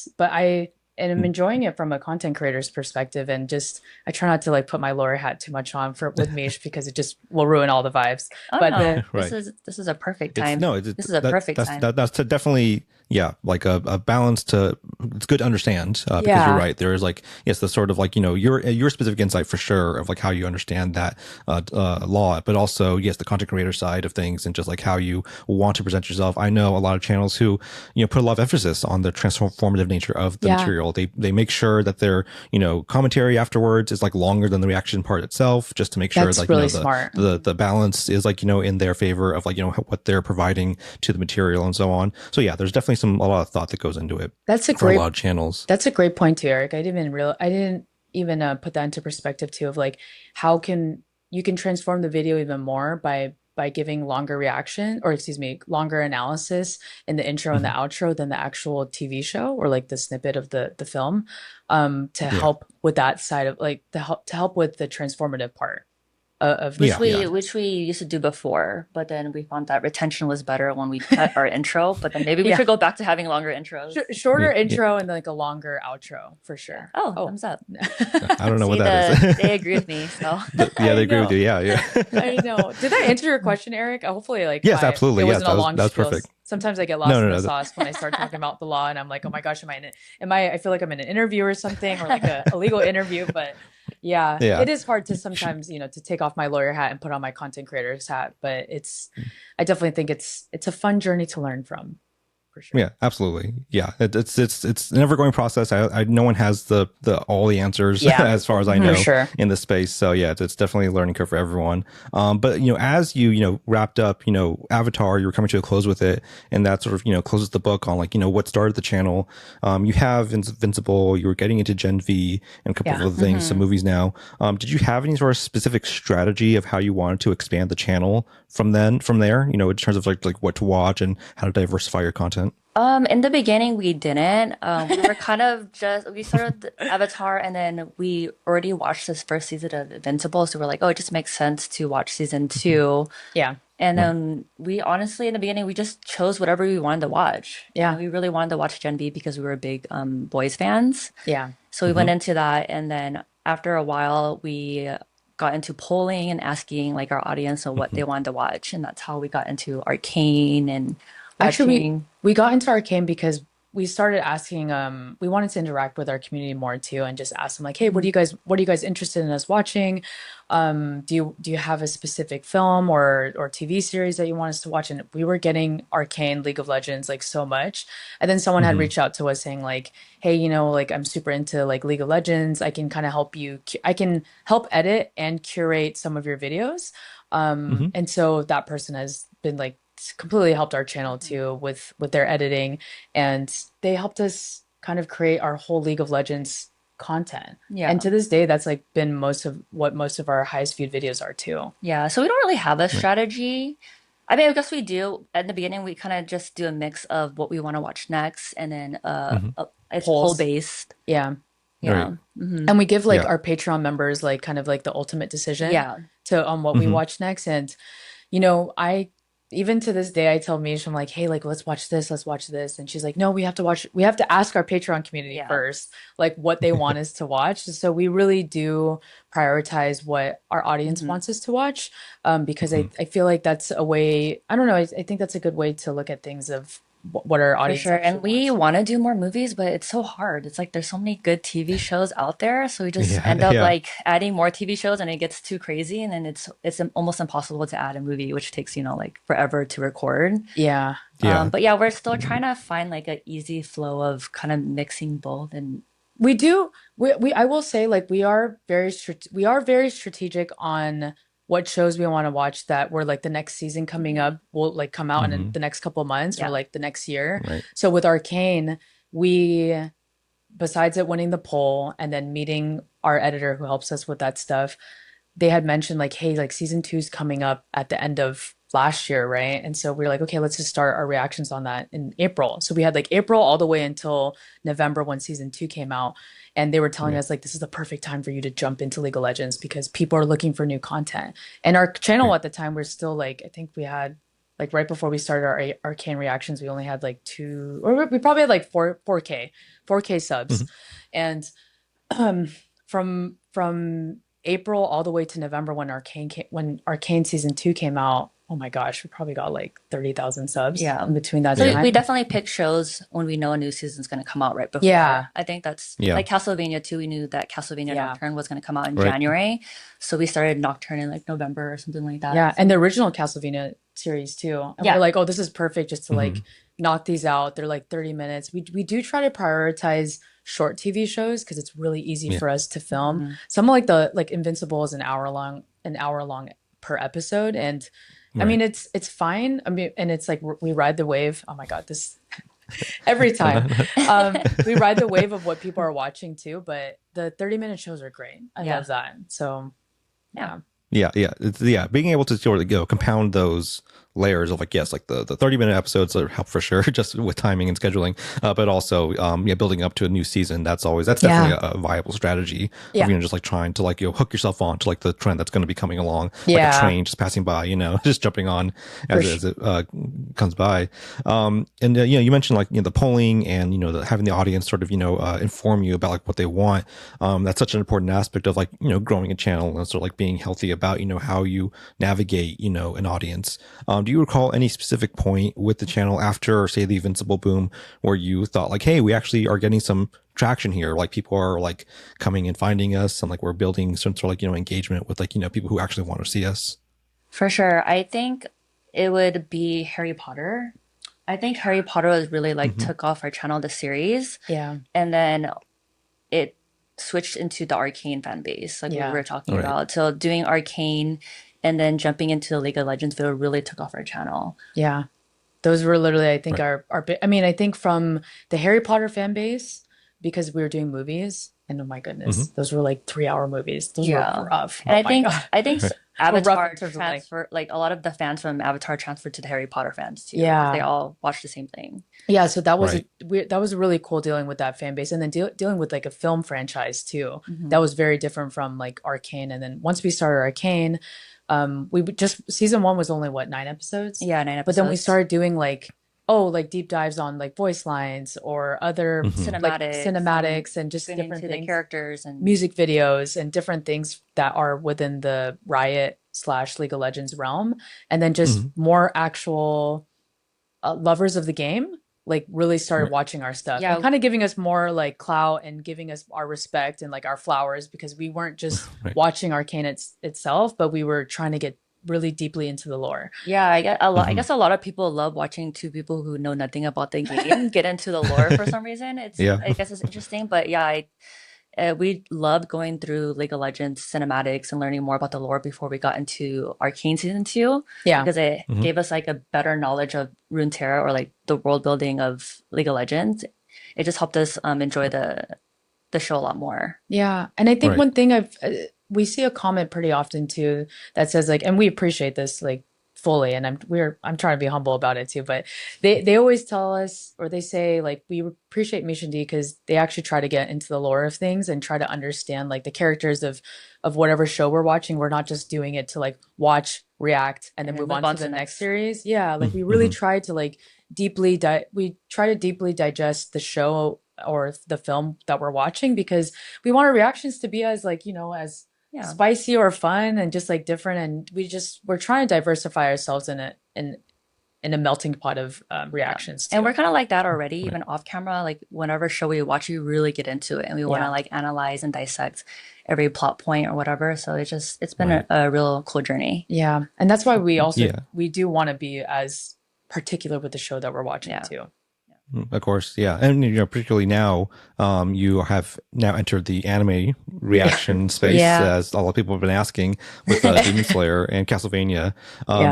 And I'm enjoying it from a content creator's perspective, and just I try not to like put my lawyer hat too much on for with Mish because it just will ruin all the vibes. Oh But no, the Right. this is a perfect It's time. no, This is a that perfect time. that's definitely, yeah, like a balance to, it's good to understand, because you're Yeah, right. There is like, yes, the sort of like, your specific insight for sure of like how you understand that law, but also, yes, the content creator side of things and just like how you want to present yourself. I know a lot of channels who, put a lot of emphasis on the transformative nature of the yeah, material. They make sure that their, commentary afterwards is like longer than the reaction part itself, just to make sure that's like, really smart. the balance is like, in their favor of like, what they're providing to the material and so on. So yeah, there's definitely a lot of thought that goes into it That's a for a great lot of channels. That's a great point too, Eric. I didn't even put that into perspective too of like how can you can transform the video even more by giving longer reaction or excuse me, longer analysis in the intro and the Hmm. outro than the actual TV show or like the snippet of the film to Yeah. help with that side of like to help with the transformative part of Which Yeah. the Yeah. we used to do before, but then we found that retention was better when we cut our intro. But then maybe we yeah. should go back to having longer intros. Shorter Yeah. Yeah. intro and like a longer outro for Yeah. sure. Oh, Oh. thumbs up. I don't know what See, that is. they agree with me. So Yeah, I they agree with know. you. Yeah. Yeah. I know. Did that answer your question, Eric? Hopefully, like Yes, my it absolutely. Yes, wasn't a long that was spiel. perfect. Sometimes I get No, lost no, in the no. sauce when I start talking about the law, and I'm like, oh my gosh, I feel like I'm in an interview or something, or like a legal interview. But yeah, Yeah. it is hard to sometimes, to take off my lawyer hat and put on my content creator's hat. But I definitely think it's a fun journey to learn from, for sure. Yeah, absolutely. Yeah, it's an ever going process. No one has the all the answers Yeah, as far as I for know sure. in this space. So yeah, it's definitely a learning curve for everyone. But as you wrapped up Avatar, you were coming to a close with it, and that sort of closes the book on like what started the channel. You have Invincible. You were getting into Gen V and a couple of Yeah. other things, some movies now. Did you have any sort of specific strategy of how you wanted to expand the channel from there? In terms of like what to watch and how to diversify your content. in the beginning we didn't. We were kind of just we started the Avatar and then we already watched this first season of Invincible, so we're like, oh, it just makes sense to watch season Mhm. two. Yeah. And Right. then we honestly, in the beginning, we just chose whatever we wanted to watch. And Yeah. we really wanted to watch Gen B because we were big boys fans. Yeah. So we went Hmm. into that. And then after a while, we got into polling and asking like our audience of what Hmm. they wanted to watch. And that's how we got into Arcane and Actually, watching. we got into Arcane because we started asking, we wanted to interact with our community more too, and just ask them like, hey, Mhm. what are you guys interested in us watching? Do you have a specific film or TV series that you want us to watch? And we were getting Arcane, League of Legends like so much, and then someone had Hmm. reached out to us saying like, hey, like I'm super into like League of Legends. I can kind of help you. I can help edit and curate some of your videos. Hmm. And so that person has been like completely helped our channel too with their editing, and they helped us kind of create our whole League of Legends content. And Yeah. to this day, that's like been most of our highest viewed videos are too. Yeah. So we don't really have a Right. strategy. I mean, I guess we do. At the beginning, we kind of just do a mix of what we want to watch next and then Hmm. it's poll Polls. based. Yeah. Right. Yeah. Hmm. And we give like Yeah. our Patreon members like kind of like the ultimate decision Yeah. to on what we Hmm. watch next. And I even to this day I tell Mish, I'm like, hey, like let's watch this. And she's like, no, we have to ask our Patreon community Yeah. first, like what they want us to watch. So we really do prioritize what our audience Hmm. wants us to watch. Because Hmm. I feel like that's a way, I don't know, I think that's a good way to look at things of what our For audience sure. actually And we wants. want to do more movies, but it's so hard. It's like there's so many good TV shows out there. So we just Yeah. end up Yeah. like adding more TV shows and it gets too crazy. And then almost impossible to add a movie, which takes, like forever to record. Yeah. Yeah. But yeah, we're still trying to find like an easy flow of kind of mixing both. And We do. I will say, like, we are very strategic on what shows we want to watch that were like the next season coming up will like come out in the next couple of months or like the next year. Right. So with Arcane, we, besides it winning the poll and then meeting our editor who helps us with that stuff, they had mentioned like, hey, like season 2's coming up at the end of last year, right? And so we were like, okay, let's just start our reactions on that in April. So we had like April all the way until November when season 2 came out. And they were telling us like, this is the perfect time for you to jump into League of Legends because people are looking for new content. And our channel at the time, we're still like, I think we had like right before we started our Arcane reactions, we only had like 2, or we probably had like 4K subs. And from April all the way to November when Arcane season 2 came out, oh my gosh, we probably got like 30,000 subs in between that time. We definitely pick shows when we know a new season's going to come out right before. Yeah. I think that's like Castlevania too. We knew that Castlevania Nocturne was going to come out in January. So we started Nocturne in like November or something like that. Yeah. And the original Castlevania series too. And we're like, oh, this is perfect just to like knock these out. They're like 30 minutes. We do try to prioritize short TV shows because it's really easy for us to film. Some like Invincible is an hour long per episode. And I mean, it's fine. I mean, and it's like we ride the wave. Oh my God, this every time. We ride the wave of what people are watching too, but the 30-minute shows are great. I love that. So yeah. Being able to sort of compound those layers of like, yes, like the 30-minute episodes are help for sure, just with timing and scheduling, but also building up to a new season. That's definitely a viable strategy of just like trying to like hook yourself on to like the trend that's going to be coming along, like a train just passing by, just jumping on as it comes by. And you mentioned like the polling and having the audience sort of inform you about like what they want. That's such an important aspect of like growing a channel and sort of like being healthy about how you navigate an audience. Do you recall any specific point with the channel after, say, the Invincible boom where you thought like, hey, we actually are getting some traction here, like people are like coming and finding us and like we're building some sort of like engagement with like people who actually want to see us? For sure. I think it would be Harry Potter. I think Harry Potter was really like took off our channel, the series. Yeah. And then it switched into the Arcane fan base, like we were talking about. So doing Arcane and then jumping into the League of Legends video really took off our channel. Yeah. Those were literally, I think, our I mean, I think from the Harry Potter fan base, because we were doing movies, and oh my goodness, those were like 3-hour movies. Those were rough. And I think Avatar transfer, like a lot of the fans from Avatar transferred to the Harry Potter fans too. Yeah. They all watched the same thing. Yeah. So that was that was really cool dealing with that fan base, and then dealing with like a film franchise too. That was very different from like Arcane. And then once we started Arcane, we just season 1 was only 9 episodes. Yeah, 9 episodes. But then we started doing like deep dives on like voice lines or other cinematics and just different things, the characters and music videos and different things that are within the Riot / League of Legends realm, and then just more actual lovers of the game like really started watching our stuff and kind of giving us more like clout and giving us our respect and like our flowers, because we weren't just watching Arcane itself, but we were trying to get really deeply into the lore. Yeah, I guess a lot of people love watching two people who know nothing about the game get into the lore for some reason. I guess it's interesting, but we loved going through League of Legends cinematics and learning more about the lore before we got into Arcane season 2. Yeah, because it gave us like a better knowledge of Runeterra or like the world building of League of Legends. It just helped us enjoy the show a lot more. Yeah, and I think one thing we see a comment pretty often too that says like, and we appreciate this like fully, and I'm trying to be humble about it too, but they always tell us, or they say like, we appreciate Meesh and Dee because they actually try to get into the lore of things and try to understand like the characters of whatever show we're watching. We're not just doing it to like watch, react, and then move on to the next series. Yeah, like we really try to like deeply digest the show or the film that we're watching, because we want our reactions to be as like as spicy or fun and just like different, and we're trying to diversify ourselves in a melting pot of reactions too. And we're kind of like that already, even off camera. Like whenever show we watch, we really get into it and we want to like analyze and dissect every plot point or whatever. So it's been a real cool journey. Yeah, and that's why we also we do want to be as particular with the show that we're watching too. Of course, yeah, and particularly now, you have now entered the anime reaction space, as a lot of people have been asking with Demon Slayer and Castlevania.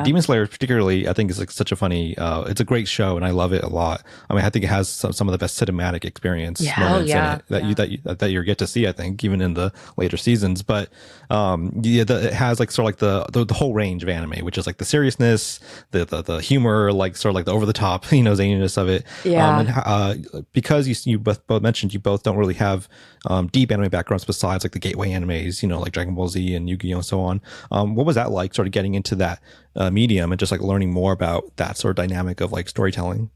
Demon Slayer, particularly, I think is like such a funny. It's a great show, and I love it a lot. I mean, I think it has some of the best cinematic experience moments in it that you get to see. I think even in the later seasons, but it has like sort of like the whole range of anime, which is like the seriousness, the humor, like sort of like the over the top, zaniness of it. And because you both mentioned you both don't really have deep anime backgrounds besides like the gateway animes, like Dragon Ball Z and Yu-Gi-Oh and so on. What was that like, sort of getting into that medium and just like learning more about that sort of dynamic of like storytelling?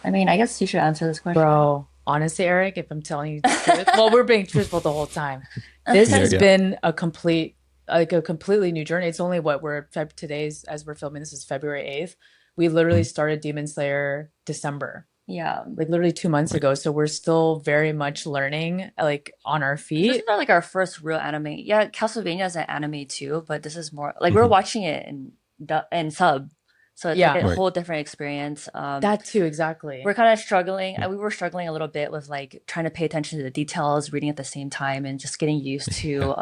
I mean, I guess you should answer this question. Bro, honestly, Eric, if I'm telling you the truth, well, we're being truthful the whole time. This has been a completely new journey. It's only today's, as we're filming this, is February 8th. We literally started Demon Slayer December. Yeah. Like literally 2 months ago. So we're still very much learning, like on our feet. This is not like our first real anime. Yeah, Castlevania is an anime too, but this is more like we're watching it in sub. So it's like a whole different experience. That too, exactly. We're kind of struggling. We were struggling a little bit with like trying to pay attention to the details, reading at the same time, and just getting used to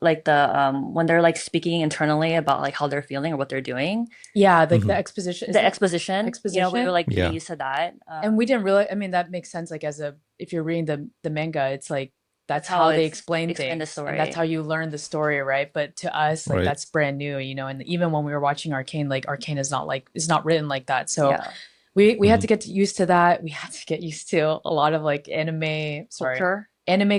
like the when they're like speaking internally about like how they're feeling or what they're doing. Yeah, like the exposition. The exposition. We were like getting used to that. And we didn't really, I mean, that makes sense. Like if you're reading the manga, it's like, that's how they explain things. The story. And that's how you learn the story, right? But to us, like that's brand new, and even when we were watching Arcane, like Arcane is not written like that. So we had to get used to that. We had to get used to a lot of like anime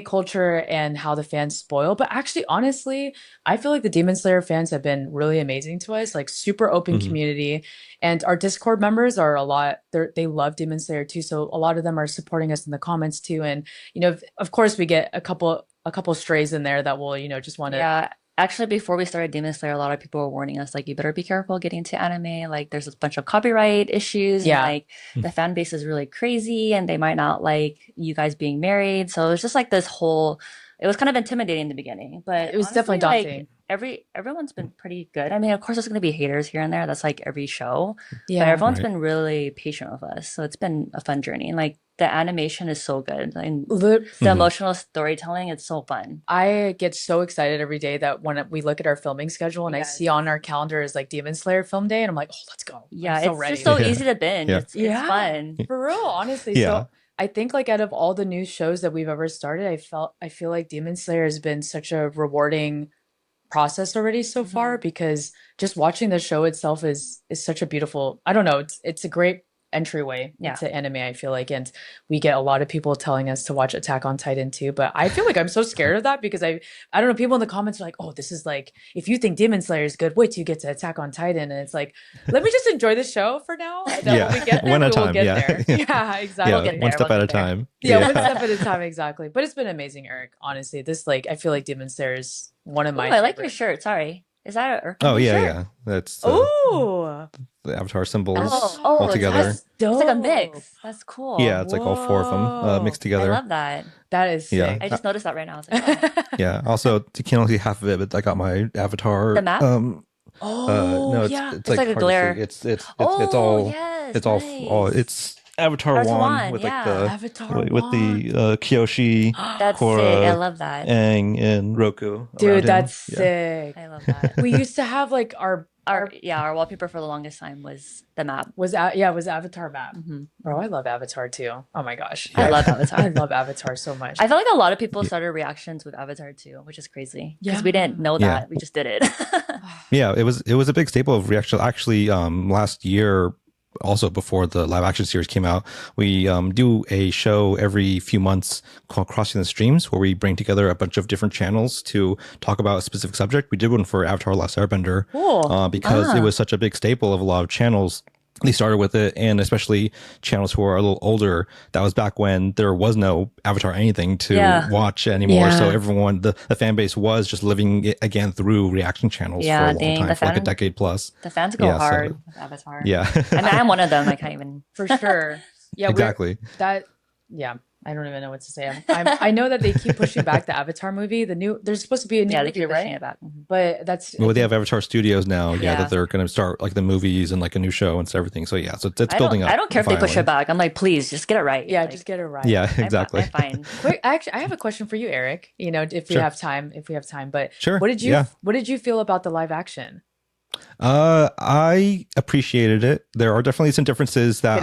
culture and how the fans spoil. But actually, honestly, I feel like the Demon Slayer fans have been really amazing to us, like super open community. And our Discord members are they love Demon Slayer too. So a lot of them are supporting us in the comments too. And, of course we get a couple strays in there that will, just want to. Yeah. Actually, before we started Demon Slayer, a lot of people were warning us, like, you better be careful getting into anime. Like, there's a bunch of copyright issues. Yeah. And, like, the fan base is really crazy and they might not like you guys being married. So it was just like it was kind of intimidating in the beginning. But it was definitely daunting. Like, everyone's been pretty good. I mean, of course, there's going to be haters here and there. That's like every show. Yeah. But everyone's been really patient with us. So it's been a fun journey. And, like, the animation is so good. And the emotional storytelling, it's so fun. I get so excited every day that when we look at our filming schedule and I see on our calendar is like Demon Slayer film day, and I'm like, oh, let's go. Yeah, it's just so easy to binge. Yeah. It's fun. For real, honestly. Yeah. So I think like out of all the new shows that we've ever started, I feel like Demon Slayer has been such a rewarding process already so far, because just watching the show itself is such a beautiful, I don't know, it's a great entryway into anime, I feel like. And we get a lot of people telling us to watch Attack on Titan too, but I feel like I'm so scared of that because I don't know, people in the comments are like, oh, this is like, if you think Demon Slayer is good, wait till you get to Attack on Titan. And it's like, let me just enjoy the show for now, and then when we get there, one at a time, we'll get there. Yeah, exactly. One step at a time. Yeah, one step at a time, exactly. But it's been amazing, Eric, honestly. This, like, I feel like Demon Slayer is one of my I like your shirt, sorry. Is that a shirt? Yeah. That's the Avatar symbols all together. It's like a mix. That's cool. Yeah, it's like all four of them mixed together. I love that. That is sick. I just noticed that right now. I was like, oh. Yeah. Also, you can't only see half of it, but I got my Avatar. The map? No, it's like a glare. It's all it's Avatar wand with like the Kyoshi, that's Korra, sick. I love that. Aang, and Roku. Dude, that's sick. I love that. We used to have like our wallpaper for the longest time was the map. Was Avatar map. Bro, I love Avatar too. Oh my gosh. I love Avatar. I love Avatar so much. I feel like a lot of people started reactions with Avatar too, which is crazy. Because we didn't know that. We just did it. Yeah, it was a big staple of reaction. Actually, last year, also before the live action series came out, we do a show every few months called Crossing the Streams, where we bring together a bunch of different channels to talk about a specific subject. We did one for Avatar Last Airbender because it was such a big staple of a lot of channels. They started with it, and especially channels who are a little older. That was back when there was no Avatar anything to watch anymore. So everyone, the fan base was just living it again through reaction channels for a long time, for like a decade plus. The fans go hard with Avatar. Yeah. I mean, I'm one of them. I can't even. For sure. Yeah, exactly. I don't even know what to say. I know that they keep pushing back the Avatar movie. There's supposed to be a new they movie, keep right? pushing it back. But that's Well, they have Avatar Studios now. Yeah. That they're going to start like the movies and like a new show and everything. So yeah, so it's building up. I don't care if they push it back. I'm like, please, just get it right. Yeah, like, just get it right. Yeah, exactly. I'm fine. Quick, actually, I have a question for you, Eric. You know, if we have time, but sure. What did you feel about the live action? I appreciated it. There are definitely some differences that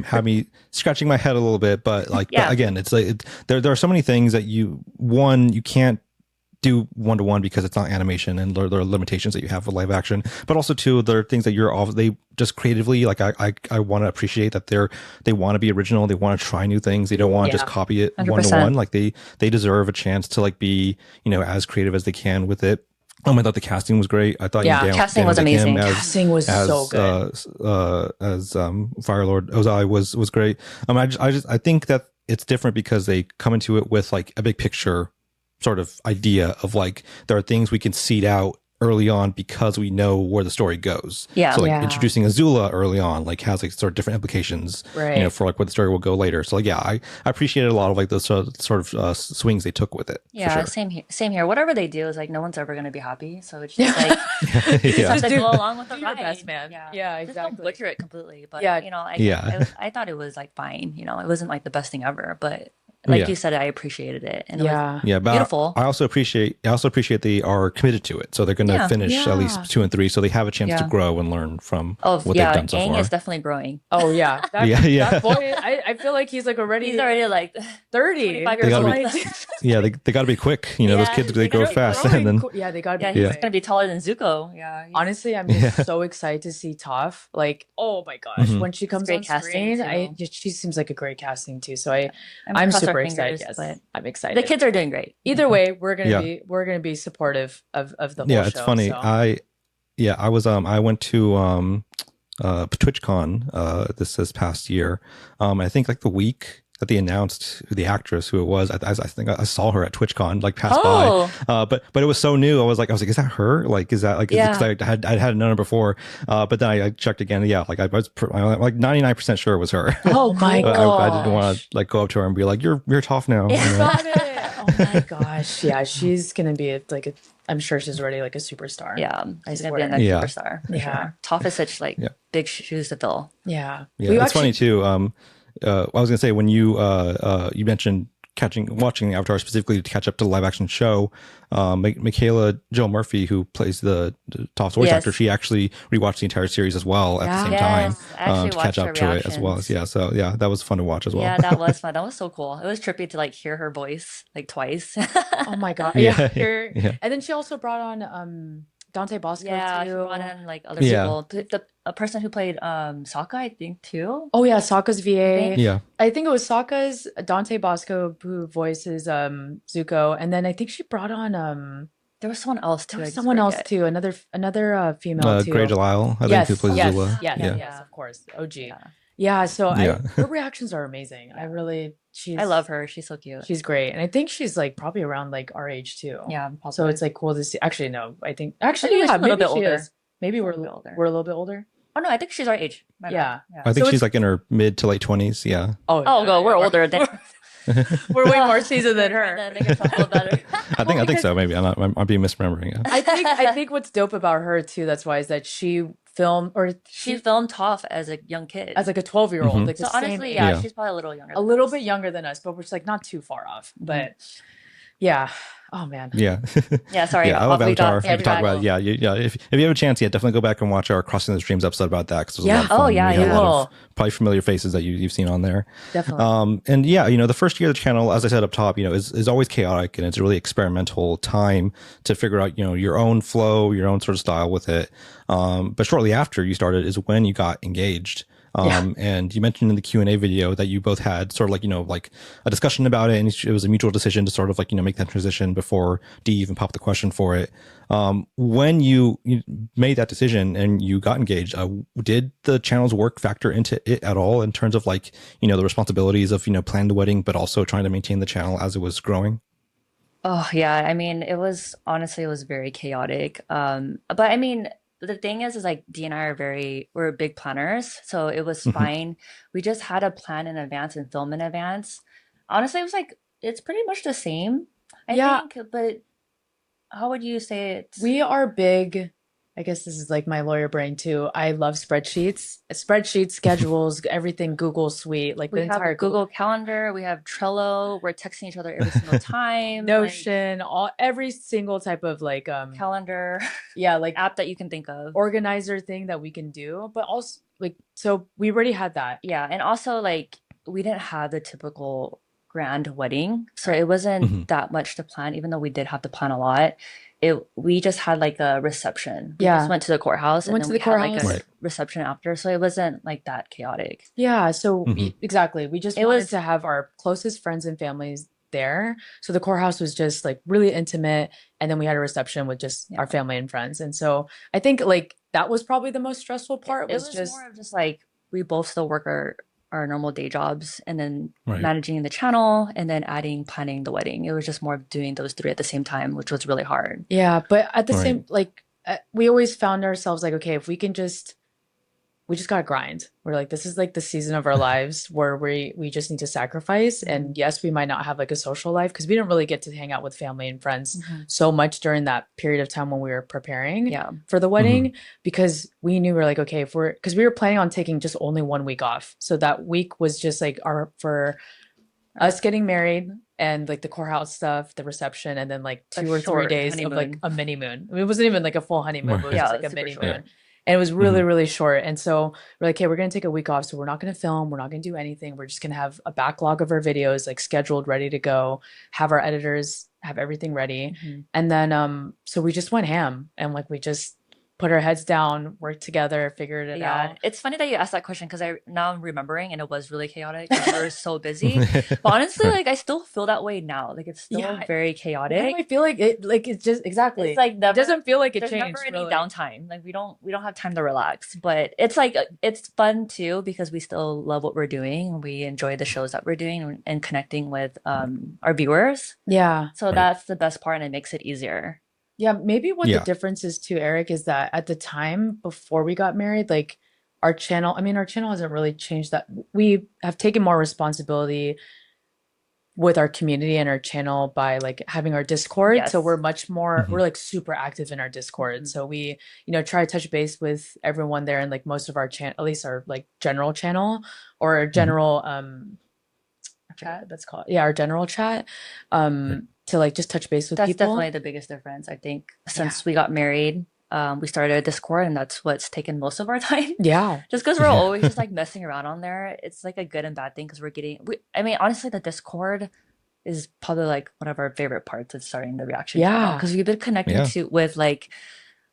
have me scratching my head a little bit, but like but again, it's like there are so many things that you can't do one-to-one because it's not animation and there are limitations that you have with live action, but also too there are things that they just creatively like I want to appreciate that they want to be original, they want to try new things, they don't want to just copy it 100%. one-to-one. Like they deserve a chance to like be as creative as they can with it. I thought the casting was great. I thought casting was amazing. Casting was so good. As Fire Lord Ozai was great. I think that it's different because they come into it with like a big picture sort of idea of like there are things we can seed out early on because we know where the story goes. So like introducing Azula early on like has like sort of different implications, for like where the story will go later. So like I appreciated a lot of like those sort of swings they took with it. Yeah, same here. Whatever they do is like no one's ever going to be happy. So it's just like you just have to go along with the ride. Best, man. Yeah, exactly. Just don't butcher it completely, but I thought it was like fine. It wasn't like the best thing ever, but like you said, I appreciated it, and it was beautiful. I also appreciate they are committed to it, so they're going to finish at least 2 and 3, so they have a chance to grow and learn from what they've done so far. Aang is definitely growing. Oh yeah, that boy. I feel like he's like already. He's already like 30. Years old. They got to be quick. Those kids they grow fast, and then they got. Yeah, he's gonna be taller than Zuko. Yeah. Honestly, I'm just so excited to see Toph. Like, oh my gosh, when she comes on screen, she seems like a great casting too. So I'm super excited. Yes. I'm excited. The kids are doing great. Either way, we're gonna be supportive of the whole show. Yeah, it's funny. So. I went to TwitchCon this past year. I think like the week that they announced the actress who it was, I think I saw her at TwitchCon like pass by. But it was so new. I was like, is that her? Like, is that like? Because I had known her before. But then I checked again. Yeah, like I was like 99% sure it was her. Oh my god! I didn't want to like go up to her and be like, you're tough now. Got it. Oh my gosh! Yeah, she's gonna be I'm sure she's already like a superstar. Yeah, she's gonna be a next superstar for sure. Toph is such like big shoes to fill. Yeah. It's funny too. I was gonna say when you mentioned watching the Avatar specifically to catch up to the live action show, Michaela Jo Murphy, who plays the Toph's voice actor, she actually rewatched the entire series as well at the same time to catch up to it as well. So that was fun to watch as well. Yeah, that was fun. That was so cool. It was trippy to like hear her voice like twice. Oh my god! And then she also brought on Dante Bosco too. She brought in like other people. A person who played Sokka, I think too. Oh yeah, Sokka's VA. Yeah. I think it was Sokka's Dante Bosco who voices Zuko, and then I think she brought on there was someone else too. Another female too. Grey Delisle, I think, who plays Zula. Yes, of course. OG. Yeah, so her reactions are amazing. I love her. She's so cute. She's great. And I think she's like probably around like our age too. Yeah. Possibly. So it's like cool to see. Actually, no, I think a little bit older. Maybe we're a little older. We're a little bit older. Oh no, I think she's our age. Yeah. I think she's like in her mid to late 20s. Yeah. We're older than we're way more seasoned than her. I think so. Maybe I'm being misremembering. I think what's dope about her too, that's why, is that she filmed Toph as a young kid, as like a 12-year-old. Like so honestly, she's probably a little younger. A little bit younger than us, but we're just like not too far off. But yeah. Oh man. Yeah. Sorry. I love Avatar. We can talk about it. Yeah. If you have a chance, definitely go back and watch our Crossing the Streams episode about that, because there's a lot of fun. You will. Probably familiar faces that you've seen on there. Definitely. And the first year of the channel, as I said up top, is always chaotic, and it's a really experimental time to figure out your own flow, your own sort of style with it. But shortly after you started is when you got engaged. And you mentioned in the Q&A video that you both had sort of like a discussion about it, and it was a mutual decision to sort of make that transition before Dee even popped the question for it. When you made that decision and you got engaged, did the channel's work factor into it at all in terms of the responsibilities of, planning the wedding, but also trying to maintain the channel as it was growing? Oh yeah. I mean, it was very chaotic. But I mean, the thing is like Dee and I we're big planners, so it was fine. We just had a plan in advance and film in advance. Honestly, it was like it's pretty much the same, I Yeah, think, but how would you say it? we are big. I guess this is like my lawyer brain too. I love spreadsheets. Spreadsheets, schedules, everything Google Suite, like the We have entire Google Google Calendar, we have Trello, we're texting each other every single time, like Notion, all every single type of like calendar yeah, like app that you can think of. organizer thing that we can do. But also like so we already had that. Yeah, and also like we didn't have the typical grand wedding, so it wasn't that much to plan, even though we did have to plan a lot. We just had like a reception. We just Yeah. went to the courthouse and Went then to we the had like courthouse. a reception after, so it wasn't like that chaotic. Yeah, so exactly. We just It wanted was to have our closest friends and families there. So the courthouse was just like really intimate. And then we had a reception with just yeah. our family and friends. And so I think like that was probably the most stressful part It was was just more of just like we both still work our normal day jobs and then Right. managing the channel and then planning the wedding. It was just more of doing those three at the same time, which was really hard. yeah, but at the Right. same like we always found ourselves like okay, if we can just we just gotta grind. We're like, this is like the season of our lives where we just need to sacrifice. And yes, we might not have like a social life because we didn't really get to hang out with family and friends so much during that period of time when we were preparing Yeah. for the wedding because we knew we're like, okay, if we're because we were planning on taking just only 1 week off. So that week was just like our for us getting married and like the courthouse stuff, the reception, and then like A 2 or 3 short days of like honeymoon. a mini moon. I mean, it wasn't even like a full honeymoon, but it was Right. just Yeah, like a super mini short. moon. And it was really, really short. And so we're like, okay, we're gonna take a week off. So we're not gonna film, we're not gonna do anything. We're just gonna have a backlog of our videos like scheduled, ready to go, have our editors have everything ready. And then so we just went ham and like we just put our heads down, worked together, figured it Yeah, out. it's funny that you asked that question because now I'm remembering and it was really chaotic. We were so busy. But honestly, like I still feel that way now. Like it's still Yeah. very Why do chaotic. I feel like it's just exactly. It's like It never, doesn't feel like it there's changed never any really. downtime. Like we don't have time to relax. But it's like it's fun too because we still love what we're doing. We enjoy the shows that we're doing and connecting with our viewers. Yeah. So that's the best part and it makes it easier. Yeah, maybe what the Yeah. difference is too, Eric, is that at the time before we got married, like our channel, I mean, our channel hasn't really changed that. We have taken more responsibility with our community and our channel by like having our Discord. So Yes. we're much more, we're like super active in our Discord. So we, try to touch base with everyone there and like most of our channel, at least our like general channel or our general, I forget what that's called. Yeah, our general chat. To like just touch base with That's people. definitely the biggest difference, I think. Since we got married, we started a Discord, and that's what's taken most of our time. Yeah. Just because we're always just like messing around on there. It's like a good and bad thing because I mean, honestly, the Discord is probably like one of our favorite parts of starting the reaction channel Yeah. because we've been connecting Yeah. with like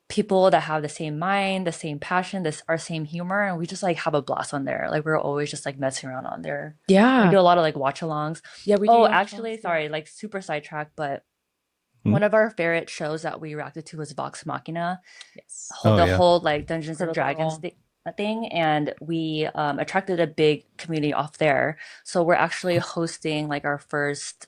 people that have the same mind, the same passion, our same humor, and we just like have a blast on there. Like we're always just like messing around on there. We Yeah. do a lot of like watch-alongs. Yeah, we do Oh, watch actually, alongs, sorry, like super sidetracked, but Hmm? one of our favorite shows that we reacted to was Vox Machina, Yes. Oh, the yeah. whole like Dungeons and Dragons Critical. thing, and we attracted a big community off there. So we're actually hosting like our first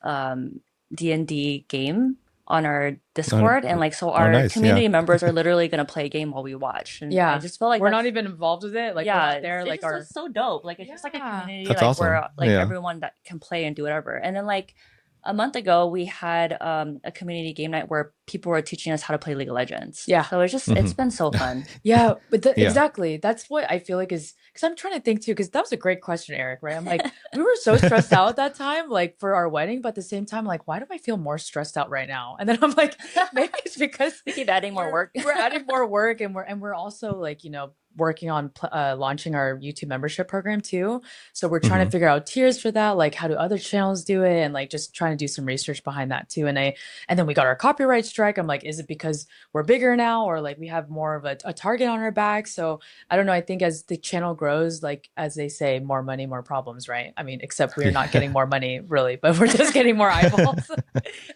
D&D game on our Discord, and like so our nice, community yeah. members are literally gonna play a game while we watch. And I Yeah. just feel like We're not that's- even involved with it. Like we're yeah, not there. it's Like just our so dope. Like it's just like a Yeah. community, That's like awesome. where like Yeah. everyone that can play and do whatever. And then like a month ago, we had a community game night where people were teaching us how to play League of Legends. Yeah. So it's just it's been so fun. Yeah, but Yeah. exactly. That's what I feel like is because I'm trying to think too, because that was a great question, Eric, right? I'm like, we were so stressed out at that time, like for our wedding, but at the same time, like, why do I feel more stressed out right now? And then I'm like, maybe it's because We keep adding more work. We're adding more work, and we're also like, working on launching our YouTube membership program too. So we're trying to figure out tiers for that, like how do other channels do it, and like just trying to do some research behind that too. And then we got our copyright strike. I'm like, is it because we're bigger now, or like we have more of a target on our back? So I don't know. I think as the channel grows, like as they say, more money, more problems, right? I mean, except we're not getting more money really, but we're just getting more eyeballs.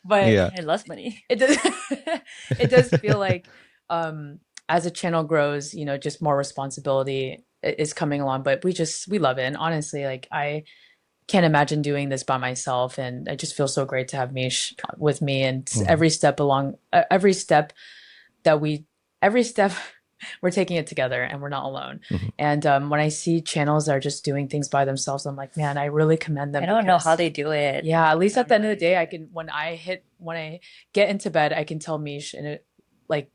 But Yeah. And less money. it does it does feel like as a channel grows, just more responsibility is coming along, but we love it. And honestly, like I can't imagine doing this by myself, and I just feel so great to have Meesh with me, and every step we're taking it together and we're not alone. Mhm. And when I see channels that are just doing things by themselves, I'm like, man, I really commend them I don't know how because they do it. yeah, at least at the end of the day, I can when I get into bed, I can tell Mish and it like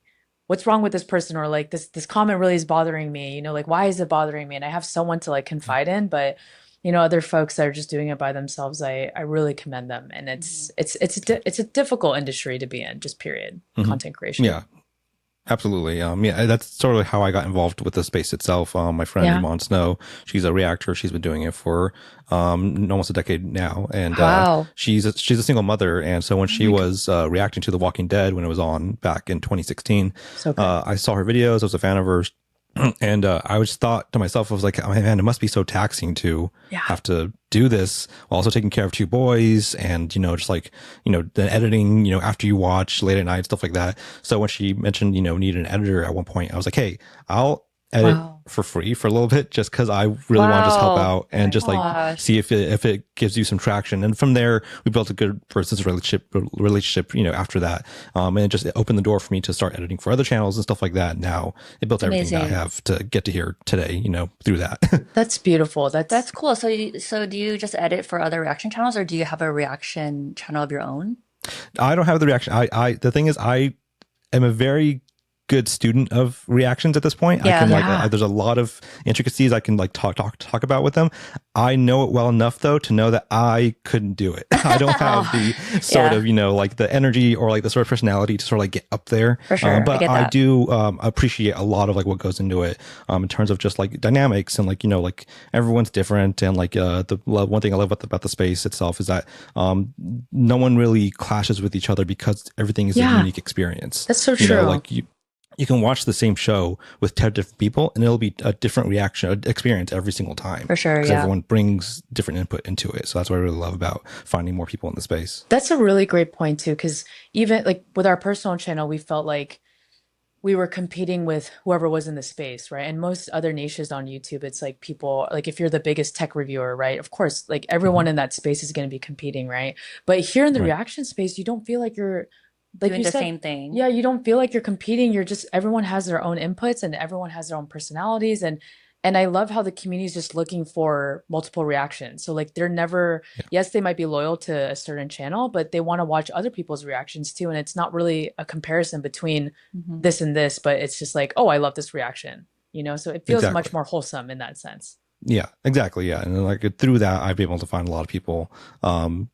what's wrong with this person or like this comment really is bothering me, like why is it bothering me? And I have someone to like confide in, but other folks that are just doing it by themselves, I really commend them. And it's a difficult industry to be in, just period. Content creation. Yeah. Absolutely. Yeah, that's sort of how I got involved with the space itself. My friend Iman Snow, she's a reactor. She's been doing it for almost a decade now, and she's a single mother. And so when she was reacting to The Walking Dead when it was on back in 2016, I saw her videos. I was a fan of hers. And I just thought to myself, I was like, oh, man, it must be so taxing to have to do this while also taking care of two boys and, just like, the editing, after you watch late at night, stuff like that. So when she mentioned, need an editor at one point, I was like, hey, I'll edit for free for a little bit just because I really want to just help out and just like see if it gives you some traction. And from there, we built a good business relationship, after that. And it opened the door for me to start editing for other channels and stuff like that. Now it built everything that I have to get to here today, through that. That's beautiful. That's cool. So do you just edit for other reaction channels or do you have a reaction channel of your own? I don't have the reaction. The thing is, I am a very good student of reactions at this point. I can there's a lot of intricacies I can like talk about with them. I know it well enough though to know that I couldn't do it. I don't have the sort of like the energy or like the sort of personality to sort of like get up there. For sure, but I do appreciate a lot of like what goes into it in terms of just like dynamics and like like everyone's different and like the one thing I love about the space itself is that no one really clashes with each other because everything is a unique experience. That's so true. Like you can watch the same show with 10 different people and it'll be a different experience every single time. For sure, because everyone brings different input into it. So that's what I really love about finding more people in the space. That's a really great point too, because even like with our personal channel, we felt like we were competing with whoever was in the space, right? And most other niches on YouTube, it's like people, like if you're the biggest tech reviewer, right? Of course, like everyone in that space is going to be competing, right? But here in the reaction space, you don't feel like you're like doing the same thing. Yeah, you don't feel like you're competing. You're just everyone has their own inputs and everyone has their own personalities. And I love how the community is just looking for multiple reactions. So like they're never, yes, they might be loyal to a certain channel, but they want to watch other people's reactions too. And it's not really a comparison between this and this, but it's just like, oh, I love this reaction, so it feels much more wholesome in that sense. Yeah, exactly. Yeah. And like through that, I've been able to find a lot of people, and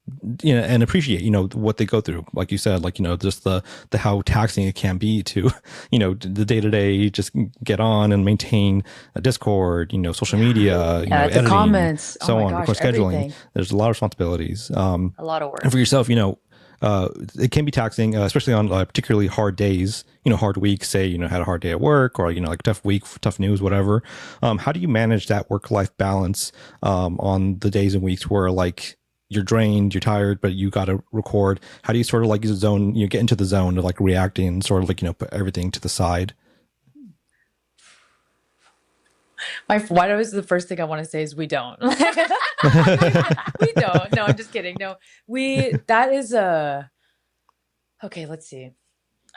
appreciate, what they go through. Like you said, like, just the how taxing it can be to, the day to day, just get on and maintain a Discord, social media, editing, the comments, so on, gosh, of course, scheduling. Everything. There's a lot of responsibilities. A lot of work. And for yourself, it can be taxing, especially on particularly hard days, hard weeks, say, had a hard day at work or, like tough week, tough news, whatever. How do you manage that work-life balance on the days and weeks where like you're drained, you're tired, but you got to record? How do you sort of like get into the zone of like reacting and sort of like, put everything to the side? What was the first thing I want to say is we don't. We don't. No, I'm just kidding. No, that is okay, let's see.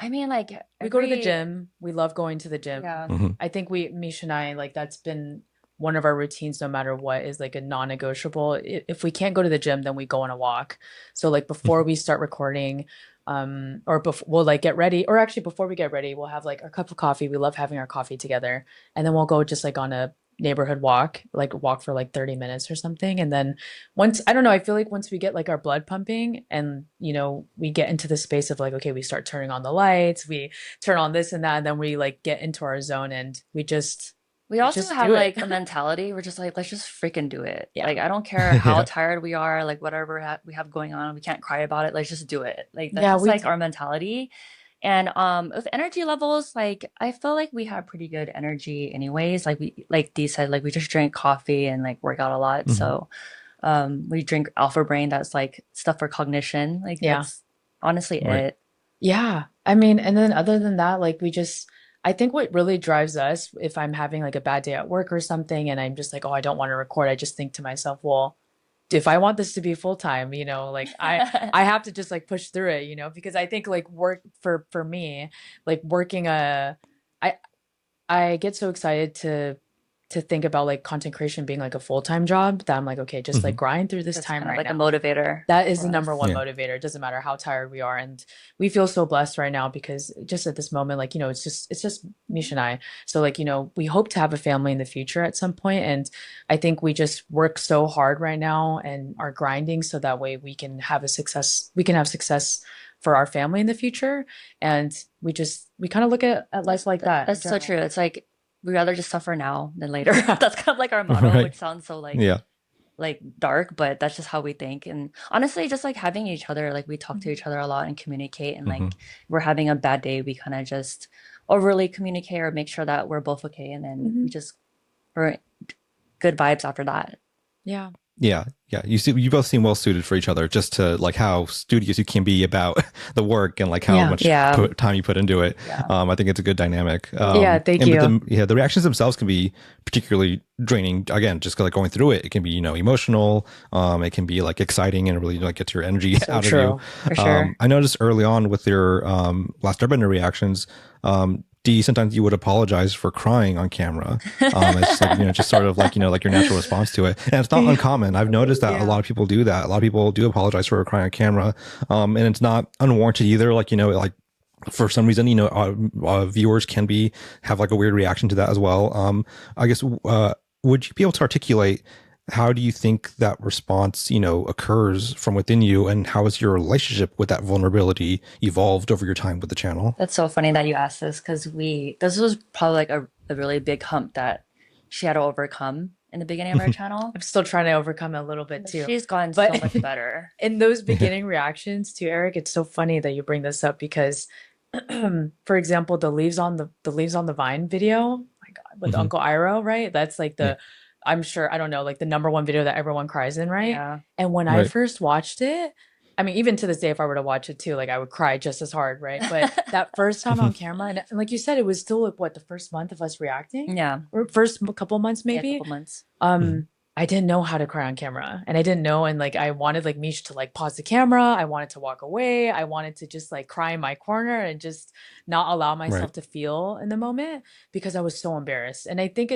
I mean, like we go to the gym. We love going to the gym. Yeah. I think Meesh and I, like that's been one of our routines no matter what, is like a non-negotiable. If we can't go to the gym, then we go on a walk. So like before we start recording, we'll like get ready, or actually before we get ready, we'll have like our cup of coffee. We love having our coffee together, and then we'll go just like on a neighborhood walk for like 30 minutes or something. And then I don't know, I feel like once we get like our blood pumping and we get into the space of like, okay, we start turning on the lights, we turn on this and that, and then we like get into our zone and we also have like a mentality. We're just like, let's just freaking do it. Yeah. Like, I don't care how tired we are, like whatever we have going on, we can't cry about it. Let's just do it. Like, that's like our mentality. And with energy levels, like I feel like we have pretty good energy anyways. Like Dee said, like we just drink coffee and like work out a lot. So we drink Alpha Brain, that's like stuff for cognition. Like that's honestly it. Yeah. I mean, and then other than that, like I think what really drives us, if I'm having like a bad day at work or something and I'm just like, oh, I don't want to record, I just think to myself, well, if I want this to be full time, like I have to just like push through it, because I think like work for me, like working I get so excited to think about like content creation being like a full-time job that I'm like, okay, just like grind through this That's time kind of right like a now. motivator That is for the number us. one Yeah. motivator. It doesn't matter how tired we are. And we feel so blessed right now because just at this moment, like, it's just Mish and I. So like, we hope to have a family in the future at some point. And I think we just work so hard right now and are grinding so that way we can have success for our family in the future. And we kind of look at life like that in That's so general. true. It's like we rather just suffer now than later. That's kind of like our motto, Right. which sounds so Yeah. like dark, but that's just how we think. And honestly, just like having each other, like we talk to each other a lot and communicate. And like we're having a bad day, we kind of just overly communicate or make sure that we're both okay. And then we're good vibes after that. Yeah. Yeah, yeah. You both seem well suited for each other, just to like how studious you can be about the work and like how much time you put into it. Yeah. I think it's a good dynamic. Yeah, thank you. But the reactions themselves can be particularly draining. Again, just like going through it, it can be emotional. It can be like exciting and really like get your energy out of you. For sure. I noticed early on with your Last Airbender reactions. Dee, sometimes you would apologize for crying on camera. It's like, just sort of like, like your natural response to it. And it's not uncommon. I've noticed that a lot of people do that. A lot of people do apologize for crying on camera. And it's not unwarranted either. Like, like for some reason, viewers can have like a weird reaction to that as well. I guess, would you be able to articulate how do you think that response, occurs from within you, and how has your relationship with that vulnerability evolved over your time with the channel? That's so funny that you asked this because this was probably like a really big hump that she had to overcome in the beginning of our channel. I'm still trying to overcome it a little bit too. She's gotten so much better. In those beginning reactions too, Eric, it's so funny that you bring this up because, for example, the leaves on the vine video, oh my God, with Uncle Iroh, right? That's like I'm sure, I don't know, like the number one video that everyone cries in, right? Yeah. And when I first watched it, I mean, even to this day, if I were to watch it too, like I would cry just as hard, right? But that first time on camera, and like you said, it was still like, the first month of us reacting? Yeah. Or first couple months maybe? Yeah, couple months. I didn't know how to cry on camera, and I didn't know, and like I wanted like Mish to like pause the camera. I wanted to walk away. I wanted to just like cry in my corner and just not allow myself to feel in the moment because I was so embarrassed. And I think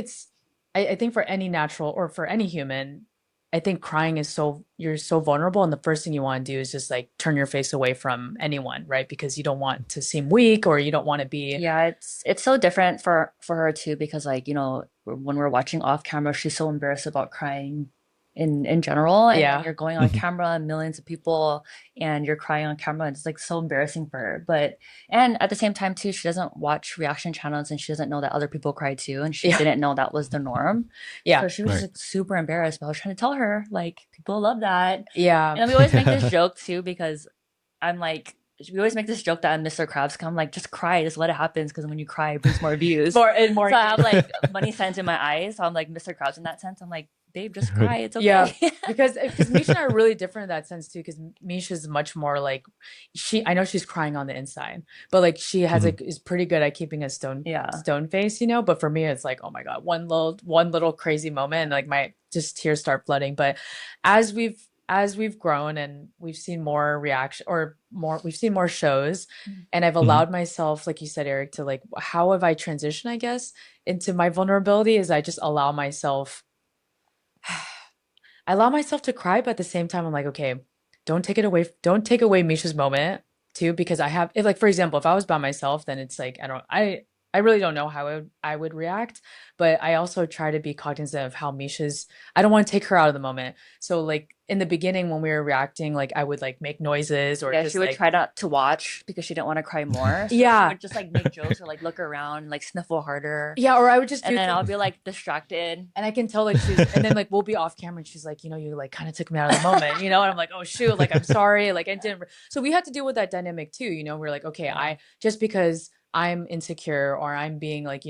I think for any natural or for any human, I think crying is you're so vulnerable, and the first thing you want to do is just like turn your face away from anyone, right? Because you don't want to seem weak, or you don't want to be. Yeah, it's so different for her too, because like, when we're watching off camera, she's so embarrassed about crying in general. And then you're going on camera and millions of people and you're crying on camera. And it's like so embarrassing for her. And at the same time too, she doesn't watch reaction channels and she doesn't know that other people cry too. And she didn't know that was the norm. Yeah. So she was like super embarrassed, but I was trying to tell her like, people love that. Yeah. And we always make this joke too, because I'm like, we always make this joke that I'm Mr. Krabs. I'm like, just cry, just let it happen, because when you cry, it brings more views. more. So I have like money signs in my eyes. So I'm like Mr. Krabs in that sense. I'm like, babe, just cry. It's okay. Yeah, because Mish and I are really different in that sense too. Because Mish is much more like I know she's crying on the inside, but like she has is pretty good at keeping a stone face, But for me, it's like, oh my God, one little crazy moment, and like my just tears start flooding. But as we've grown and we've seen more we've seen more shows, and I've allowed myself, like you said, Eric, to like, how have I transitioned, I guess, into my vulnerability is I just allow myself to cry, but at the same time, I'm like, okay, don't take away Misha's moment too, because I have, like, for example, if I was by myself, then it's like, I really don't know how I would react, but I also try to be cognizant of how I don't want to take her out of the moment. So like in the beginning when we were reacting, like I would like make noises, or just, she would like, try not to watch because she didn't want to cry more. So she would just like make jokes or like look around and like sniffle harder. Yeah, or I would just do, and then I'll be like distracted, and I can tell like and then like we'll be off camera and she's like, you like kind of took me out of the moment, and I'm like, oh shoot, like I'm sorry, like I didn't. So we had to deal with that dynamic too, we're like, okay, I just because I'm insecure or I'm being like,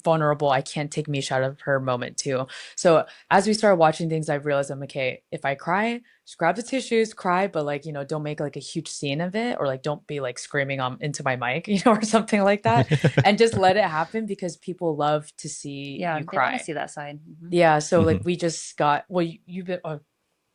vulnerable, I can't take Mish out of her moment too. So as we started watching things, I realized I'm okay, if I cry, just grab the tissues, cry, but like, don't make like a huge scene of it, or like don't be like screaming into my mic, or something like that. And just let it happen, because people love to see you cry. See that side. Yeah. So like we just got, well, you've been,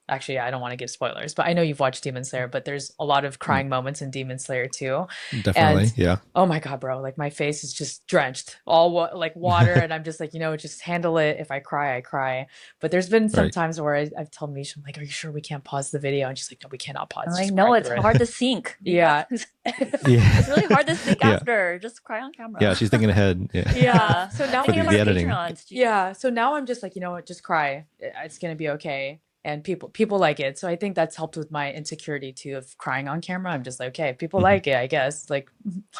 Actually, I don't want to give spoilers, but I know you've watched Demon Slayer, but there's a lot of crying moments in Demon Slayer too. Definitely, And yeah. oh my God, bro, like my face is just drenched, all like water, and I'm just like, just handle it. If I cry, I cry. But there's been some times where I've told Misha, I'm like, are you sure we can't pause the video? And she's like, no, we cannot pause. I'm like, no, it's hard to sync. Yeah. It's really hard to sync after. Just cry on camera. Yeah, she's thinking ahead. Yeah. So now for the editing. Yeah. So now I'm just like, you know what, just cry. It's gonna be okay. And people like it. So I think that's helped with my insecurity too of crying on camera. I'm just like, okay, if people like it, I guess. Like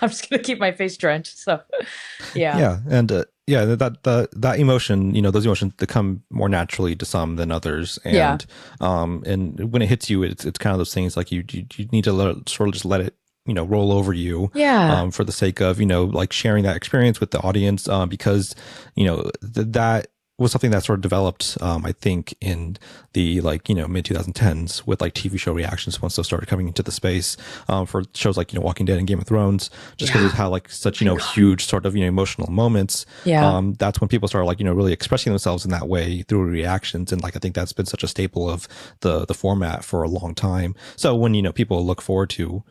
I'm just gonna keep my face drenched. So yeah. Yeah. And that emotion, those emotions, they come more naturally to some than others. And and when it hits you, it's kind of those things like you need to sort of just let it roll over you, for the sake of like sharing that experience with the audience, because that was something that sort of developed, I think, in the mid 2010s with like TV show reactions once those started coming into the space, for shows like Walking Dead and Game of Thrones, just because of how like such huge sort of emotional moments. That's when people started really expressing themselves in that way through reactions, and like I think that's been such a staple of the format for a long time. So when people look forward to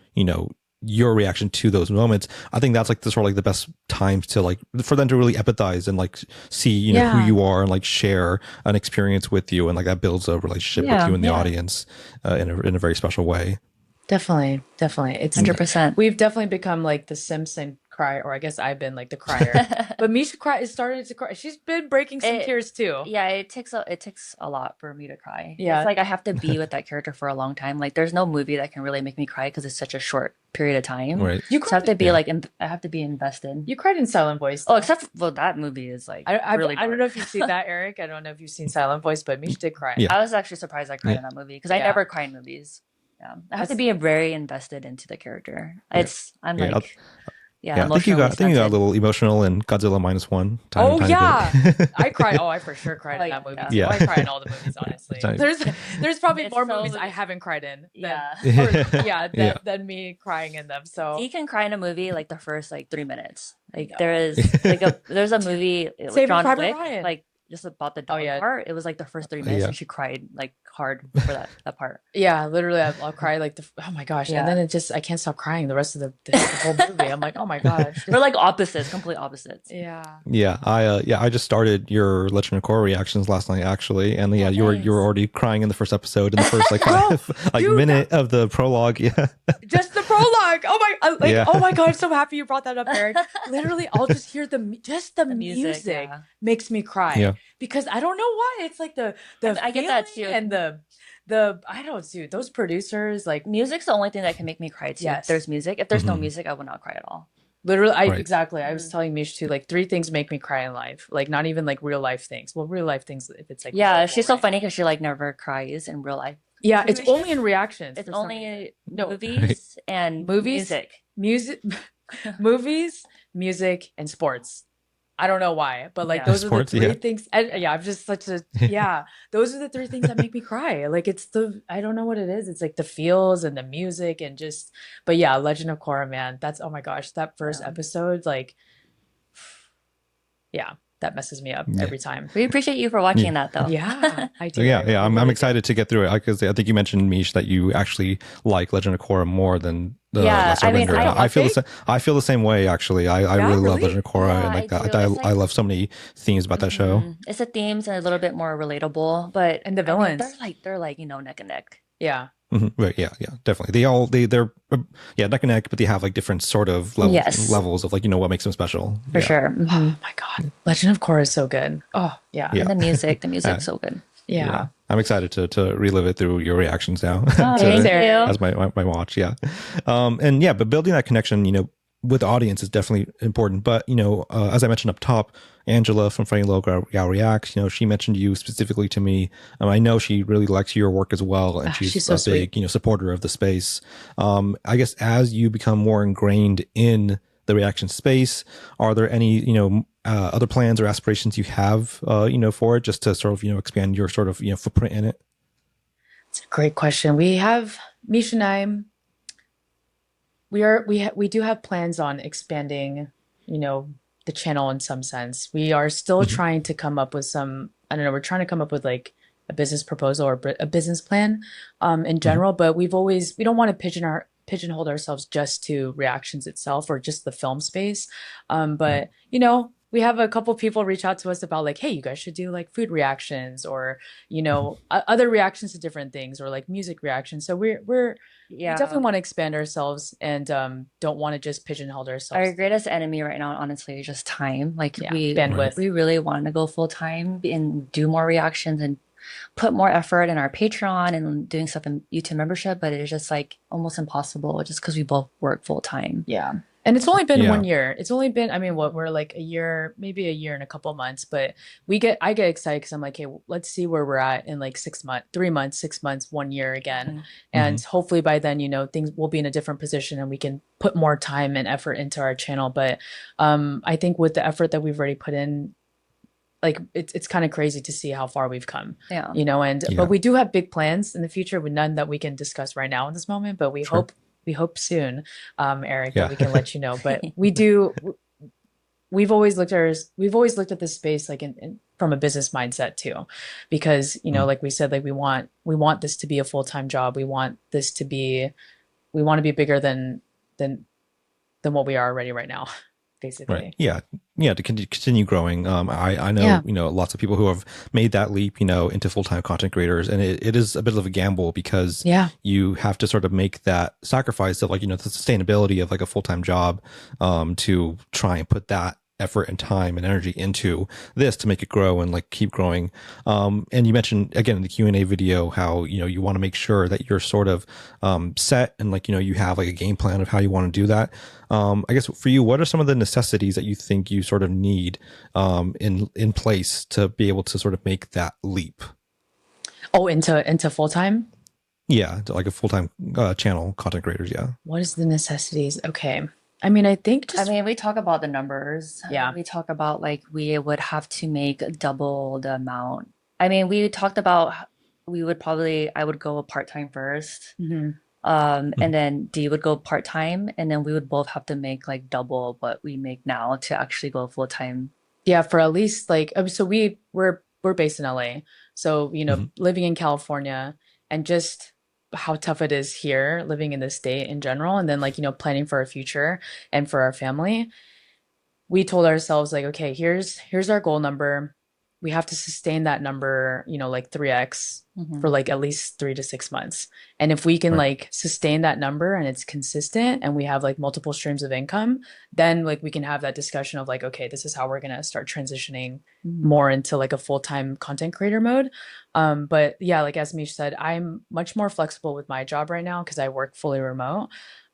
your reaction to those moments, I think that's like the sort of like the best times to like for them to really empathize and like see who you are and like share an experience with you, and like that builds a relationship with you and the audience in a very special way. Definitely. It's 100%. We've definitely become like the Simpson cry, or I guess I've been like the crier. But Misha started to cry. She's been breaking some tears too. Yeah, it takes a lot for me to cry. Yeah, it's like I have to be with that character for a long time. Like there's no movie that can really make me cry because it's such a short period of time. Right. You so I have to be like, I have to be invested. You cried in Silent Voice. Oh, except for that movie is like really. I don't know if you've seen that, Eric. I don't know if you've seen Silent Voice, but Misha did cry. Yeah. I was actually surprised I cried in that movie because I never cry in movies. Yeah, I have to be very invested into the character. I'm like. Yeah, I think you got a little emotional in Godzilla -1. I cried. Oh, I for sure cried in that movie. Yeah. I cry in all the movies, honestly. There's probably more movies I haven't cried in. Than me crying in them. So he can cry in a movie like the first 3 minutes. Like there is there's a movie with John Wick, like just about the dog part. It was like the first 3 minutes, and she cried like hard for that part. Yeah, literally, I'll cry like oh my gosh, and then I can't stop crying the rest of the whole movie. I'm like, oh my gosh, we're like opposites, complete opposites. Yeah. I just started your Legend of Korra reactions last night actually, and you were already crying in the first episode, in the first minute of the prologue. Yeah, just the prologue. Oh my god, I'm so happy you brought that up, Eric. Literally, I'll just hear the music makes me cry. Yeah. Because I don't know why. It's like the I get that too. And the I don't see those producers, like music's the only thing that can make me cry too. Yes. If there's music. If there's no music, I will not cry at all. Literally, exactly. I was telling Mish too, like 3 things make me cry in life. Like not even like real life things. Well, real life things if it's like she's so funny because she like never cries in real life. Yeah, it's only in reactions. It's only movies and music. Movies, music, and sports. I don't know why, but like those sports, are the 3 things. And I'm just such a those are the 3 things that make me cry. Like it's I don't know what it is. It's like the feels and the music and just. But yeah, Legend of Korra, man, that's oh my gosh, that first episode, like, that messes me up every time. We appreciate you for watching that though. Yeah, I do. I'm excited to get through it because I think you mentioned, Meesh, that you actually like Legend of Korra more than the Last Airbender. I feel the same way actually. I really love Legend of Korra, and I love so many themes about that show. It's the themes and a little bit more relatable, but and the villains, they're like neck and neck. Yeah. Right, yeah, definitely. They're neck and neck, but they have like different sort of levels of like what makes them special. For sure. Oh my god, Legend of Korra is so good. Oh yeah, and the music's so good. Yeah. I'm excited to relive it through your reactions now. Thank you. As my watch, but building that connection, with the audience is definitely important. But as I mentioned up top, Angela from Funny Logo Gal Reacts, she mentioned you specifically to me. I know she really likes your work as well, and she's so a big supporter of the space. I guess as you become more ingrained in the reaction space, are there any other plans or aspirations you have for it, just to sort of expand your sort of footprint in it? It's a great question. We have Meesh and I. We do have plans on expanding, the channel in some sense. We are still trying to come up with some. I don't know. We're trying to come up with like a business proposal or a business plan in general. But we don't want to pigeonhole ourselves just to reactions itself or just the film space. But you know, we have a couple people reach out to us about like, hey, you guys should do like food reactions or, you know, other reactions to different things or like music reactions. So we definitely want to expand ourselves and don't want to just pigeonhole ourselves. Our greatest enemy right now, honestly, is just time. Like bandwidth. We really want to go full time and do more reactions and put more effort in our Patreon and doing stuff in YouTube membership, but it's just like almost impossible just because we both work full time. Yeah. And it's only been 1 year. It's only been, I mean, we're like a year, maybe a year and a couple months, but I get excited because I'm like, hey, let's see where we're at in like 6 months, 3 months, 6 months, 1 year again. And hopefully by then, you know, things will be in a different position and we can put more time and effort into our channel. But I think with the effort that we've already put in, like it's kind of crazy to see how far we've come, you know, but we do have big plans in the future with none that we can discuss right now in this moment, but we hope soon, Eric, that we can let you know. But we've always looked at this space like from a business mindset too, because, you know, like we said, like we want this to be a full-time job. We want to be bigger than what we are already right now. Basically. Right. Yeah. To continue growing. I know, you know, lots of people who have made that leap, you know, into full-time content creators, and it is a bit of a gamble because you have to sort of make that sacrifice of like, you know, the sustainability of like a full-time job, to try and put that effort and time and energy into this to make it grow and like keep growing. And you mentioned again in the Q&A video how, you know, you want to make sure that you're sort of set and like, you know, you have like a game plan of how you want to do that. I guess for you, what are some of the necessities that you think you sort of need in place to be able to sort of make that leap? Oh, into full-time? Yeah, like a full-time channel content creators. Yeah. What is the necessities? Okay. I mean, I think we talk about the numbers. Yeah. We talk about like we would have to make double the amount. I mean, we talked about I would go part-time first. And then Dee would go part-time, and then we would both have to make like double what we make now to actually go full-time. Yeah, for at least like, so we're based in LA. So, you know, living in California and just how tough it is here living in the state in general, and then like, you know, planning for our future and for our family, we told ourselves like, okay, here's our goal number. We have to sustain that number, you know, like 3x for like at least 3 to 6 months. And if we can like sustain that number and it's consistent and we have like multiple streams of income, then like we can have that discussion of like, okay, this is how we're going to start transitioning more into like a full-time content creator mode. But yeah, like as Meesh said, I'm much more flexible with my job right now because I work fully remote.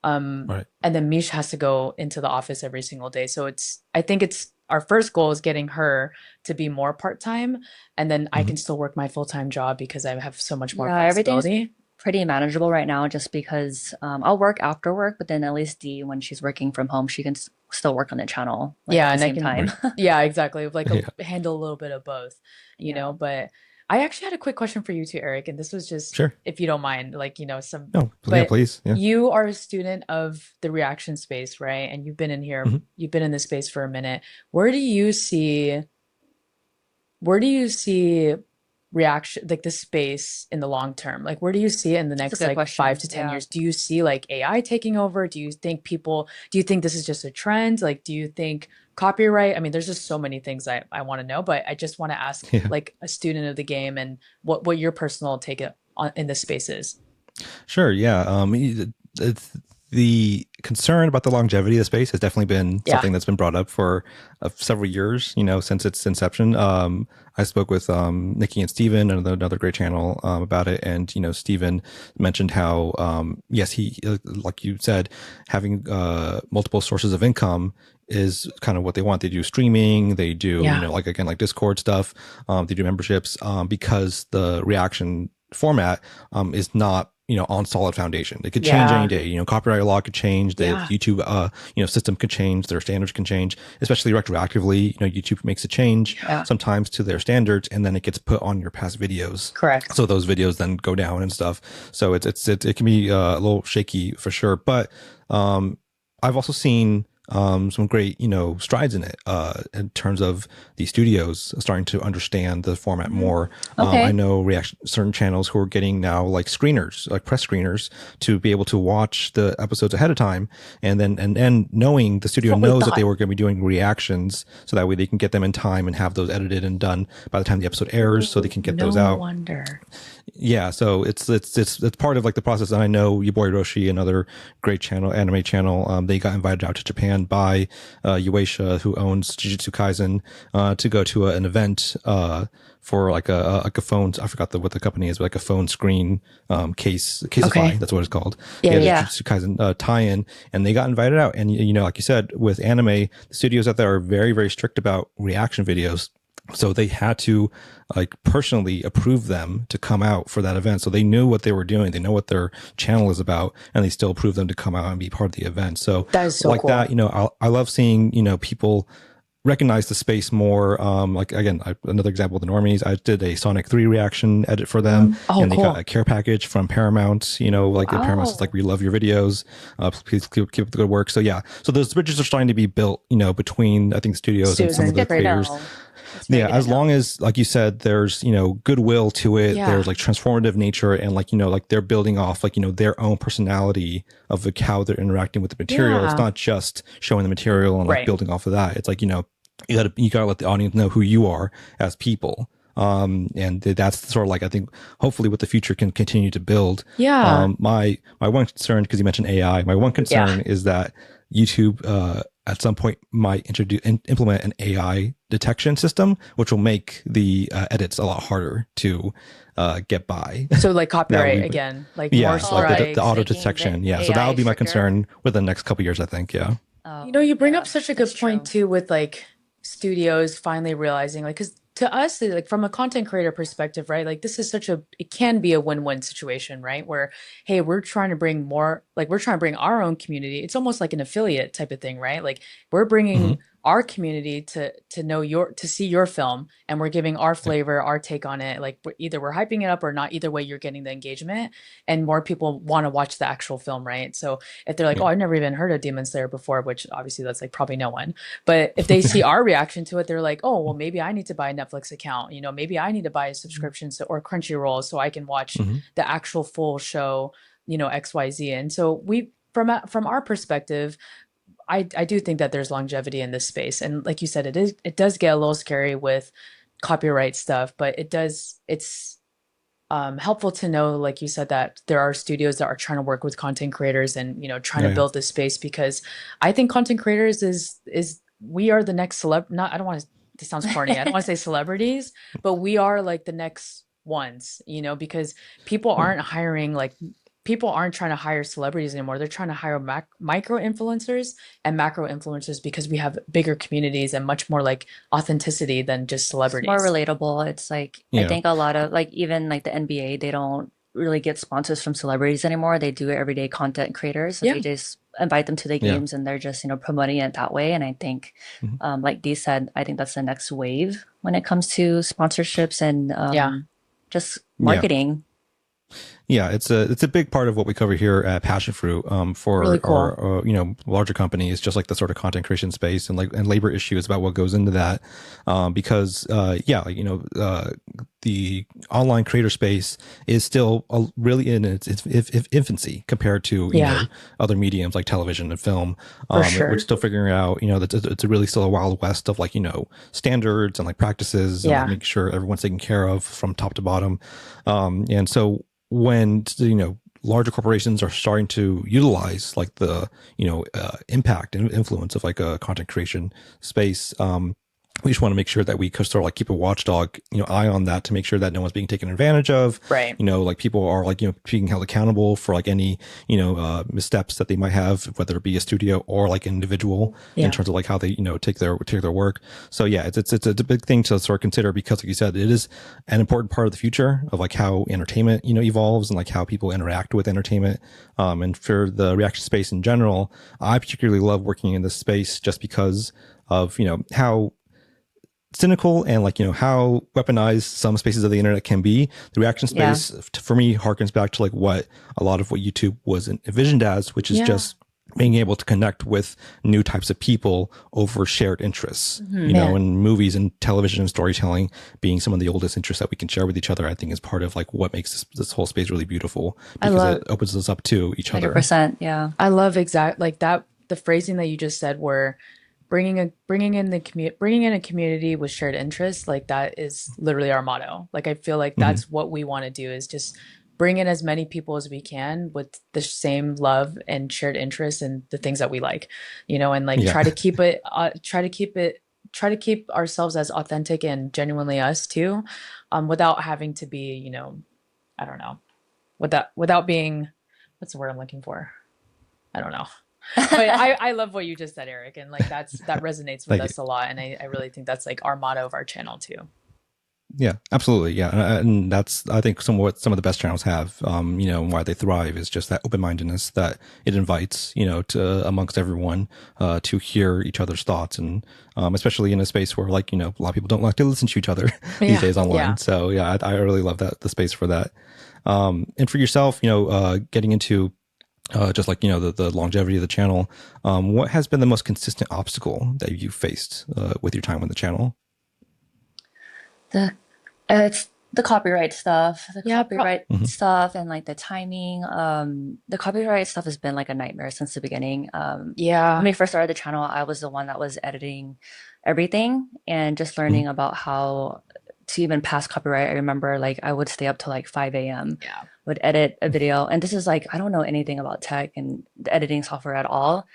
And then Meesh has to go into the office every single day. So I think our first goal is getting her to be more part-time, and then I can still work my full-time job because I have so much more flexibility. Everything's pretty manageable right now just because I'll work after work, but then at least Dee, when she's working from home, she can still work on the channel at the same time. Yeah, exactly. Like handle a little bit of both, you know, but I actually had a quick question for you too, Eric, and this was just, if you don't mind, like, you know, please. Yeah. You are a student of the reaction space, right? And you've been in here, you've been in this space for a minute. Where do you see reaction, like the space in the long term? Like, where do you see it in the next like 5 to 10 years? Do you see like AI taking over? Do you think this is just a trend? Like, do you think copyright? I mean, there's just so many things I want to know, but I just want to ask like a student of the game and what your personal take on in this space is. Sure. Yeah. The concern about the longevity of the space has definitely been something that's been brought up for several years, you know, since its inception. I spoke with Nikki and Steven, another great channel, about it. And, you know, Steven mentioned how, yes, he, like you said, having multiple sources of income is kind of what they want. They do streaming, they do, you know, like, again, like Discord stuff, they do memberships, because the reaction format is not, you know, on solid foundation. It could change any day. You know, copyright law could change. The YouTube, you know, system could change. Their standards can change, especially retroactively. You know, YouTube makes a change sometimes to their standards, and then it gets put on your past videos. Correct. So those videos then go down and stuff. So it can be a little shaky for sure. But I've also seen some great, strides in terms of the studios starting to understand the format more. I know certain channels who are getting now like screeners, like press screeners, to be able to watch the episodes ahead of time, and then knowing the studio knows that they were going to be doing reactions, so that way they can get them in time and have those edited and done by the time the episode airs, so they can get those out. No wonder. Yeah, so it's part of like the process. And I know your boy Roshi, another great anime channel, they got invited out to Japan by Yueisha, who owns Jujutsu Kaisen, to go to an event for like a phone. I forgot what the company is, but like a phone screen Caseify. That's what it's called. Jujutsu Kaisen tie-in, and they got invited out. And like you said, with anime, the studios out there are very, very strict about reaction videos. So they had to like personally approve them to come out for that event. So they knew what they were doing. They know what their channel is about, and they still approved them to come out and be part of the event. So that is so like cool. That, I love seeing, people recognize the space more. Like again, another example of the normies, I did a Sonic 3 reaction edit for them, and they got a care package from Paramount, Paramount is like, we love your videos. Please keep up the good work. So yeah, so those bridges are starting to be built, between, I think, studios and some of the creators. Yeah, as long as, like you said, there's, goodwill to it, there's like transformative nature, and like, like they're building off like, their own personality of like how they're interacting with the material. It's not just showing the material and like building off of that. It's like, you gotta let the audience know who you are as people. And that's sort of like, I think hopefully what the future can continue to build. My one concern, because you mentioned AI, my one concern is that YouTube, at some point might implement an AI detection system, which will make the edits a lot harder to get by. So like copyright again, like more strikes, like the auto detection. Yeah, so that would be my concern with the next couple of years, I think. Yeah. You bring up such a good point too, with like studios finally realizing, like, because to us, like from a content creator perspective, right? Like this is it can be a win-win situation, right? Where, hey, we're trying to bring our own community. It's almost like an affiliate type of thing, right? Like we're bringing our community to see your film, and we're giving our flavor, our take on it. Like either we're hyping it up or not. Either way, you're getting the engagement, and more people want to watch the actual film, right? So if they're like, oh, I've never even heard of Demon Slayer before, which obviously that's like probably no one, but if they see our reaction to it, they're like, oh, well, maybe I need to buy a Netflix account, maybe I need to buy a subscription or Crunchyroll so I can watch the actual full show, XYZ. And so from our perspective, I do think that there's longevity in this space. And like you said, it does get a little scary with copyright stuff, but it's helpful to know, like you said, that there are studios that are trying to work with content creators and, trying to build this space, because I think content creators we are the next I don't want to, this sounds corny. I don't want to say celebrities, but we are like the next ones, because people aren't trying to hire celebrities anymore. They're trying to hire micro influencers and macro influencers, because we have bigger communities and much more like authenticity than just celebrities. It's more relatable. It's like, I think a lot of like, even like the NBA, they don't really get sponsors from celebrities anymore. They do everyday content creators. So they just invite them to the games and they're just, promoting it that way. And I think, like Dee said, I think that's the next wave when it comes to sponsorships and just marketing. Yeah, it's a big part of what we cover here at Passionfruit for really cool. our larger companies, just like the sort of content creation space and labor issues about what goes into that, because the online creator space is still really in its infancy compared to other mediums like television and film. We're still figuring out that it's really still a wild west of standards and practices and making sure everyone's taken care of from top to bottom, and so when larger corporations are starting to utilize the impact and influence of a content creation space, we just want to make sure that we could sort of keep a watchdog eye on that to make sure that no one's being taken advantage of, right? People are being held accountable for any missteps that they might have, whether it be a studio or an individual in terms of how they take their work. So yeah, it's a big thing to sort of consider, because like you said, it is an important part of the future of how entertainment evolves and how people interact with entertainment, and for the reaction space in general. I particularly love working in this space just because of how cynical and how weaponized some spaces of the internet can be. The reaction space for me harkens back to what a lot of what YouTube was envisioned as, which is just being able to connect with new types of people over shared interests, you know, and movies and television and storytelling being some of the oldest interests that we can share with each other, I think is part of like what makes this whole space really beautiful, because it opens us up to each other. 100%, yeah. I love like that, the phrasing that you just said, where bringing in a community with shared interests, like that is literally our motto. Like I feel like that's what we want to do, is just bring in as many people as we can with the same love and shared interests and the things that we like, you know, and like try to keep ourselves as authentic and genuinely us too, without having to be, you know, I don't know, without being, what's the word I'm looking for? I don't know. But I love what you just said, Eric, and like that resonates with us a lot, and I really think that's like our motto of our channel too. Yeah, absolutely. Yeah. And that's, I think, some of the best channels have, you know, why they thrive is just that open-mindedness that it invites, you know, to amongst everyone, to hear each other's thoughts. And, especially in a space where, like, you know, a lot of people don't like to listen to each other these days online. Yeah. So yeah, I really love the space for that. And for yourself, you know, getting into, just like, you know, the longevity of the channel, what has been the most consistent obstacle that you faced, with your time on the channel? It's the copyright stuff, stuff, and like the timing. The copyright stuff has been like a nightmare since the beginning. When we first started the channel, I was the one that was editing everything and just learning about how to even pass copyright. I remember like I would stay up till like 5 a.m. Would edit a video, and this is like, I don't know anything about tech and the editing software at all.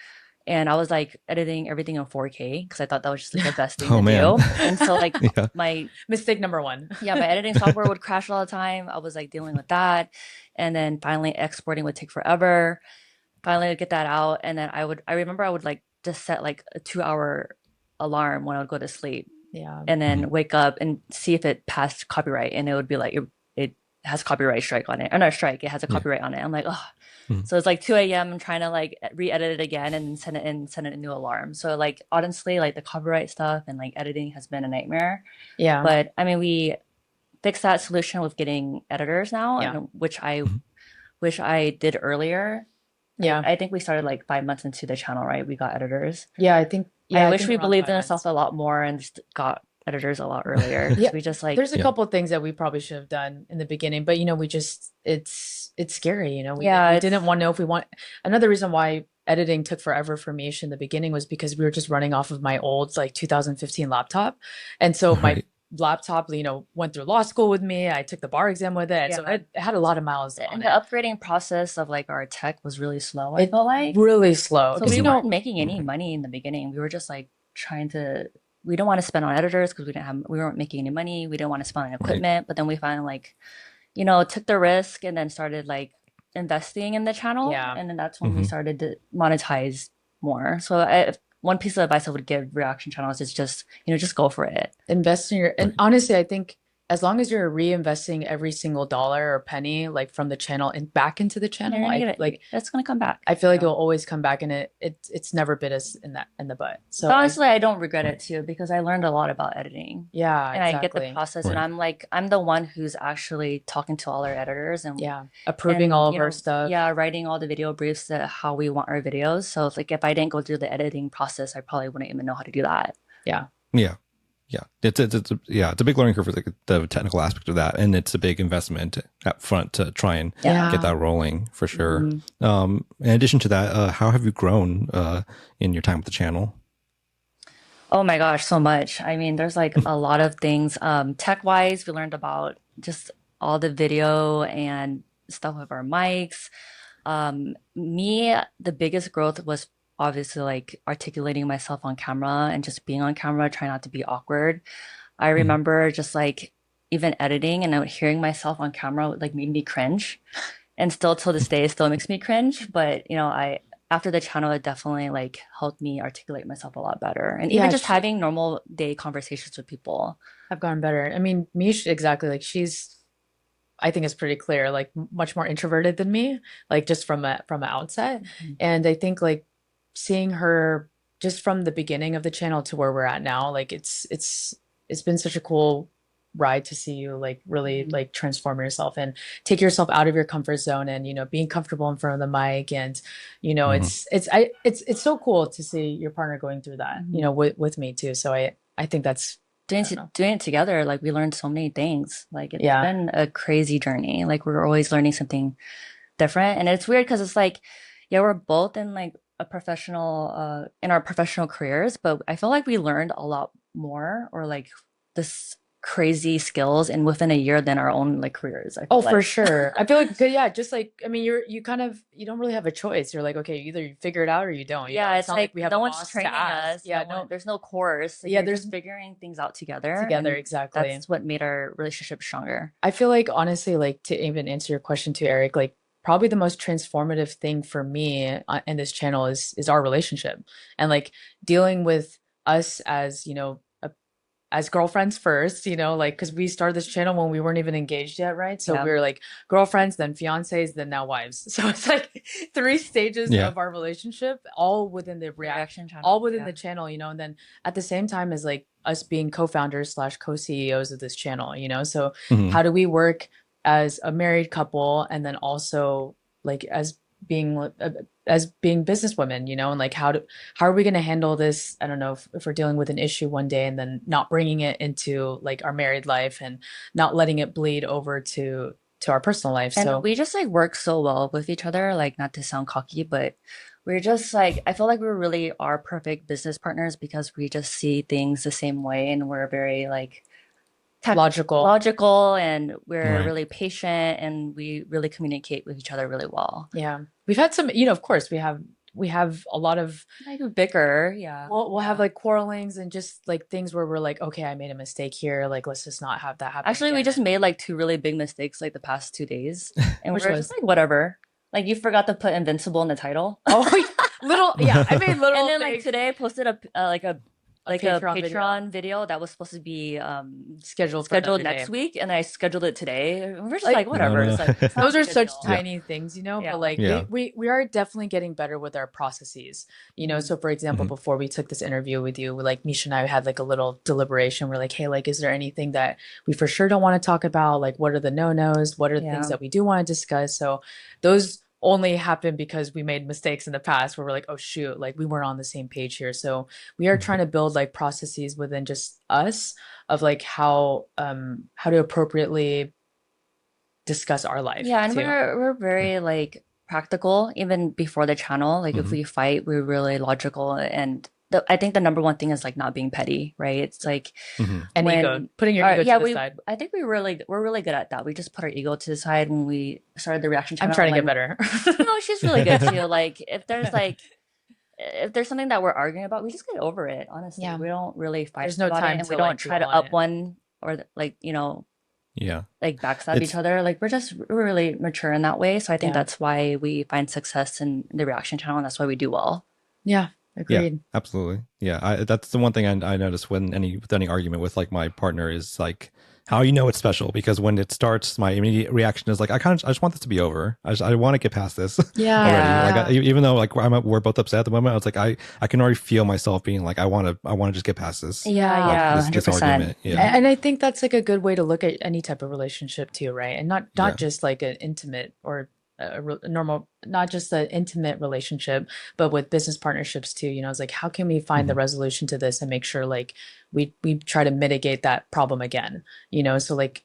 And I was like editing everything in 4K because I thought that was just like the best thing to do. And so like my mistake number one. My editing software would crash all the time. I was like dealing with that. And then finally exporting would take forever. Finally I'd get that out. And then I remember I would like just set like a 2-hour alarm when I would go to sleep. Yeah. And then wake up and see if it passed copyright. And it would be like, it has copyright strike on it. Or not strike, it has a copyright on it. I'm like, oh. So it's like 2 a.m. I'm trying to like re-edit it again and send it a new alarm. So like honestly, like the copyright stuff and like editing has been a nightmare. Yeah. But I mean, we fixed that solution with getting editors now, and, which I wish I did earlier. Yeah. I think we started like 5 months into the channel, right? We got editors. Yeah, I think. Yeah, I wish we believed in ourselves a lot more and just got editors a lot earlier. We just like, there's a couple of things that we probably should have done in the beginning, but you know, we just, it's scary, you know. We didn't want to know if we want. Another reason why editing took forever for Meesh in the beginning was because we were just running off of my old like 2015 laptop, and so my laptop, you know, went through law school with me. I took the bar exam with it, so it had a lot of miles on and it. The upgrading process of like our tech was really slow. I felt like really slow. So we weren't making any money in the beginning. We were just like trying to. We don't want to spend on editors because we weren't making any money. We didn't want to spend on equipment, but then we finally like, you know, took the risk and then started like investing in the channel. Yeah. And then that's when we started to monetize more. So one piece of advice I would give reaction channels is just, you know, just go for it. Invest in and honestly, I think as long as you're reinvesting every single dollar or penny, like from the channel and back into the channel, like it's gonna come back. I feel like it'll always come back, and it's never bit us in the butt. So but honestly, I don't regret it too, because I learned a lot about editing. Yeah, and I get the process, and I'm the one who's actually talking to all our editors and approving all of our stuff. Yeah, writing all the video briefs to how we want our videos. So it's like if I didn't go through the editing process, I probably wouldn't even know how to do that. Yeah. Yeah. Yeah, it's a big learning curve for like the technical aspect of that, and it's a big investment up front to try and get that rolling for sure. In addition to that, how have you grown in your time with the channel? Oh my gosh, so much. I mean, there's like a lot of things. Tech-wise, we learned about just all the video and stuff with our mics. The biggest growth was obviously like articulating myself on camera and just being on camera, trying not to be awkward. I remember just like even editing and hearing myself on camera like made me cringe, and still till this day it still makes me cringe. But you know, after the channel, it definitely like helped me articulate myself a lot better, and even just having normal day conversations with people have gotten better. I mean, Meesh, exactly, like I think it's pretty clear, like much more introverted than me, like just from an outset. And I think like seeing her just from the beginning of the channel to where we're at now, like it's been such a cool ride to see you like really like transform yourself and take yourself out of your comfort zone and, you know, being comfortable in front of the mic. And, you know, it's so cool to see your partner going through that, you know, with me too. So I think that's doing it together. Like we learned so many things. Like it's been a crazy journey. Like we're always learning something different. And it's weird because it's like, yeah, we're both in like a professional, in our professional careers, but I feel like we learned a lot more or like this crazy skills and within a year than our own like careers. Oh, for sure. I feel like, yeah, just like, I mean, you don't really have a choice. You're like, okay, either you figure it out or you don't. You know? It's not like we have no one's training us. Yeah, there's no course. Like, yeah, there's just figuring things out together. Exactly. That's what made our relationship stronger. I feel like honestly, like to even answer your question too, Eric, like probably the most transformative thing for me in this channel is our relationship and like dealing with us as, you know, as girlfriends first, you know, like, because we started this channel when we weren't even engaged yet, right? So we were like girlfriends, then fiancés, then now wives. So it's like 3 stages of our relationship, all within the reaction channel, all within the channel, you know, and then at the same time as like us being co-founders / co-CEOs of this channel, you know? So how do we work as a married couple and then also like as being businesswomen, you know, and like how are we going to handle this? I don't know if we're dealing with an issue one day and then not bringing it into like our married life and not letting it bleed over to our personal life. And so we just like work so well with each other, like not to sound cocky, but we're just like, I feel like we really are perfect business partners because we just see things the same way and we're very like logical and we're really patient and we really communicate with each other really well. Yeah. We've had some, you know, of course we have a lot of like bicker. We'll have like quarrelings and just like things where we're like, okay, I made a mistake here. Like, let's just not have that happen. Actually, we just made like 2 really big mistakes like the past 2 days. And we're just like, whatever. Like you forgot to put Invincible in the title. Oh, I made little and then things. like today I posted a Patreon video that was supposed to be scheduled next week, and I scheduled it today. We're just like whatever. It's like, those are such tiny things, you know. But like we are definitely getting better with our processes, you know. So for example, before we took this interview with you, like Meesh and I had like a little deliberation. We're like, hey, like, is there anything that we for sure don't want to talk about? Like, what are the no-nos? What are the things that we do want to discuss? So those only happened because we made mistakes in the past where we're like, oh shoot, like we weren't on the same page here. So we are trying to build like processes within just us of like how to appropriately discuss our life. Yeah, and we're very like practical even before the channel. Like if we fight, we're really logical, and I think the number one thing is like not being petty, right? It's like and ego, putting your ego to the side. I think we're really good at that. We just put our ego to the side when we started the reaction channel. I'm trying to get better. No, she's really good too. Like if there's something that we're arguing about, we just get over it. Honestly, we don't really fight. There's no time and we don't try to up one or like like backstab each other. Like we're really mature in that way. So I think that's why we find success in the reaction channel, and that's why we do well. Yeah. Agreed. Yeah, absolutely. Yeah, that's the one thing I notice with any argument with like my partner is like how you know it's special, because when it starts, my immediate reaction is like I just want this to be over. I want to get past this. Yeah. Already. Like even though like we're both upset at the moment, I was like I can already feel myself being like I want to just get past this. Yeah. This argument. Yeah. And I think that's like a good way to look at any type of relationship too, right? And not just like an intimate or a normal, not just an intimate relationship, but with business partnerships too. You know, it's like how can we find the resolution to this and make sure like we try to mitigate that problem again, you know? So like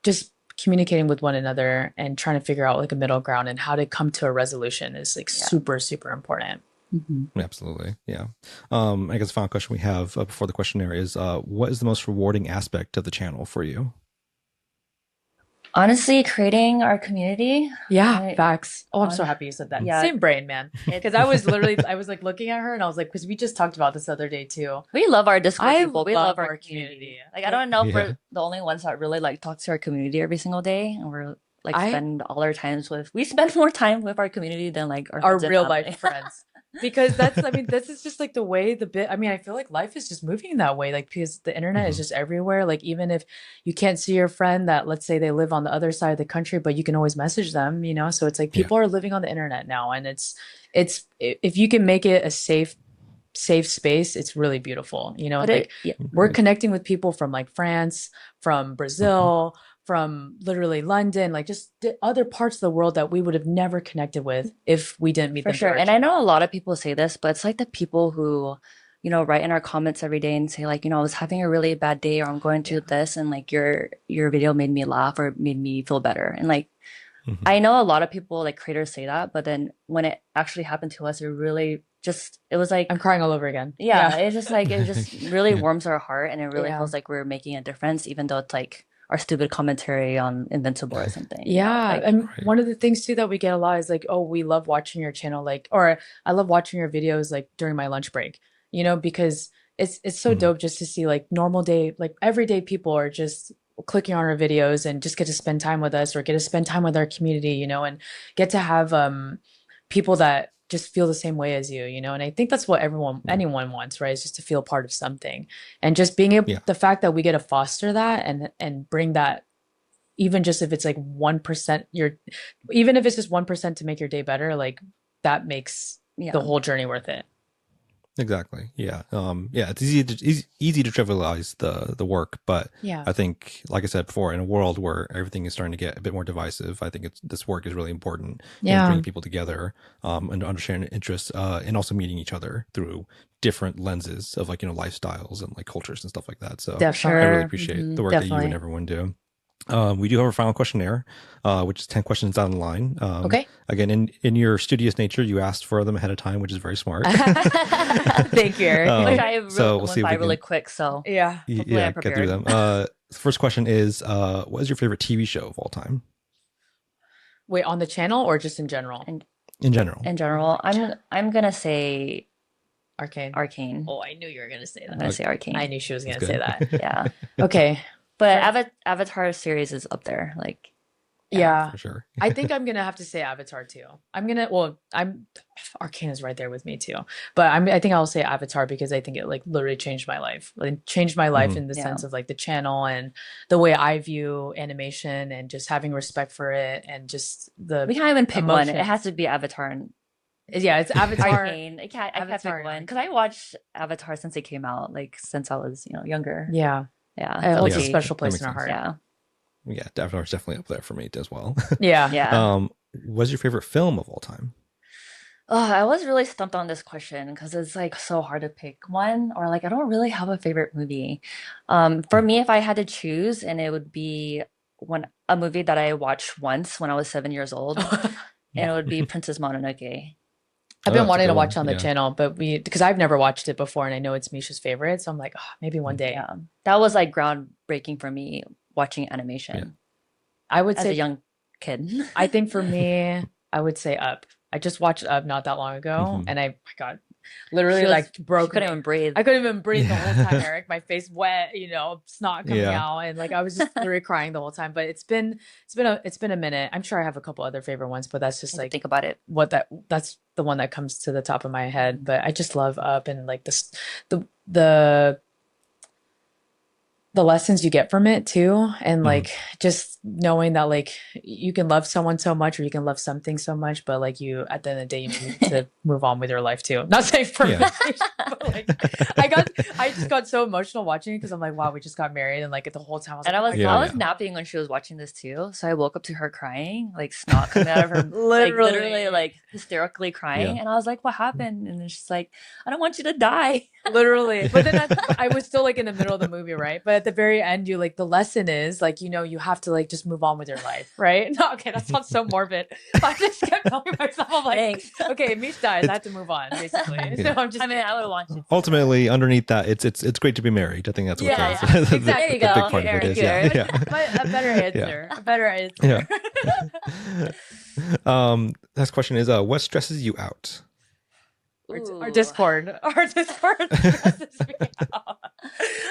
just communicating with one another and trying to figure out like a middle ground and how to come to a resolution is like super important. Absolutely. Yeah. I guess the final question we have before the questionnaire is what is the most rewarding aspect of the channel for you? Honestly, creating our community. Yeah, facts. Oh, I'm so happy you said that. Yeah. Same brain, man. Because I was like looking at her and I was like, because we just talked about this the other day too. We love our Discord people. We love our community. Like, I don't know if we're the only ones that really like talk to our community every single day. And we're like we spend more time with our community than like our real life friends. Because this is just like the way I feel like life is just moving that way, like because the internet is just everywhere. Like even if you can't see your friend that, let's say they live on the other side of the country, but you can always message them, you know? So it's like people are living on the internet now, and it's if you can make it a safe safe space, it's really beautiful. You know, But like yeah. we're connecting with people from like France, from Brazil, from literally London, like just other parts of the world that we would have never connected with if we didn't meet For them sure. through our And I know channel. a lot of people say this, but it's like the people who, you know, write in our comments every day and say like, you know, I was having a really bad day or I'm going through this and like your video made me laugh or made me feel better. And like I know a lot of people like creators say that, but then when it actually happened to us, it really just it was like I'm crying all over again. yeah, it's just like it just really warms our heart and it really Yeah. feels like we're making a difference, even though it's like our stupid commentary on Invincible or something. You know? Yeah. Like, And one of the things too that we get a lot is like, oh, we love watching your channel, like, or I love watching your videos like during my lunch break, you know, because it's so dope just to see like normal day, like everyday people are just clicking on our videos and just get to spend time with us or get to spend time with our community, you know, and get to have people that just feel the same way as you know. And I think that's what anyone wants, right? Is just to feel part of something. And just being able the fact that we get to foster that and bring that, even just if it's like 1%, even if it's just 1% to make your day better, like that makes the whole journey worth it. Exactly. Yeah. It's easy to trivialize the work, but I think, like I said before, in a world where everything is starting to get a bit more divisive, I think this work is really important in bringing people together, and to understand interests, and also meeting each other through different lenses of like, you know, lifestyles and like cultures and stuff like that. So Definitely. I really appreciate the work that you and everyone do. We do have our final questionnaire, which is 10 questions down the line. Okay. Again, in your studious nature, you asked for them ahead of time, which is very smart. Thank you, Eric. Which I went by really quick, so yeah, get through them. The first question is, what is your favorite TV show of all time? Wait, on the channel or just in general? In general. In general, I'm gonna say Arcane. Oh, I knew you were gonna say that. I'm gonna say Arcane. I knew she was gonna say that. Yeah. Okay. But Avatar series is up there, like yeah, for sure. I think I'm gonna have to say Avatar too. Arcane is right there with me too, but I think I'll say Avatar because I think it like literally changed my life. Like changed my life in the sense of like the channel and the way I view animation and just having respect for it and just the. We can't even pick one. It has to be Avatar. And yeah, it's Avatar. Arcane. I can't pick one because I watched Avatar since it came out, like since I was younger. Yeah. Yeah, it holds a special place in our heart. Yeah, Avatar's definitely up there for me as well. Yeah. What's your favorite film of all time? I was really stumped on this question because it's like so hard to pick one, or like I don't really have a favorite movie. For me, if I had to choose, and it would be a movie that I watched once when I was 7 years old, and it would be Princess Mononoke. I've been wanting to watch on the channel, but because I've never watched it before and I know it's Misha's favorite. So I'm like, maybe one day. Yeah. That was like groundbreaking for me watching animation. Yeah. I would say as a young kid. I think for me, I would say Up. I just watched Up not that long ago and I got literally broke. Couldn't even breathe. I couldn't even breathe the whole time, Eric. My face wet, snot coming out, and like I was just literally crying the whole time. But it's been a minute. I'm sure I have a couple other favorite ones, but that's just like think about it. That's the one that comes to the top of my head. But I just love Up and like the lessons you get from it too, and like just knowing that like you can love someone so much or you can love something so much, but like you at the end of the day you need to move on with your life too. Not saying for me, but like I just got so emotional watching it because I'm like, wow, we just got married, and like the whole time I was napping when she was watching this too, so I woke up to her crying, like snot coming out of her, literally like hysterically crying, and I was like, what happened? And then she's like, I don't want you to die. Literally. But then I was still like in the middle of the movie, right? But at the very end, you like the lesson is like, you have to like just move on with your life, right? No, okay, that sounds so morbid. But I just kept telling myself, I'm like, thanks. Okay, Meesh dies, I have to move on, basically. Yeah. So I would want to. Ultimately, underneath that, it's great to be married. I think that's what exactly. the big part of it is. Yeah. A better answer. A better answer. Yeah. Next question is, what stresses you out? Our Discord. Our Discord stresses me out.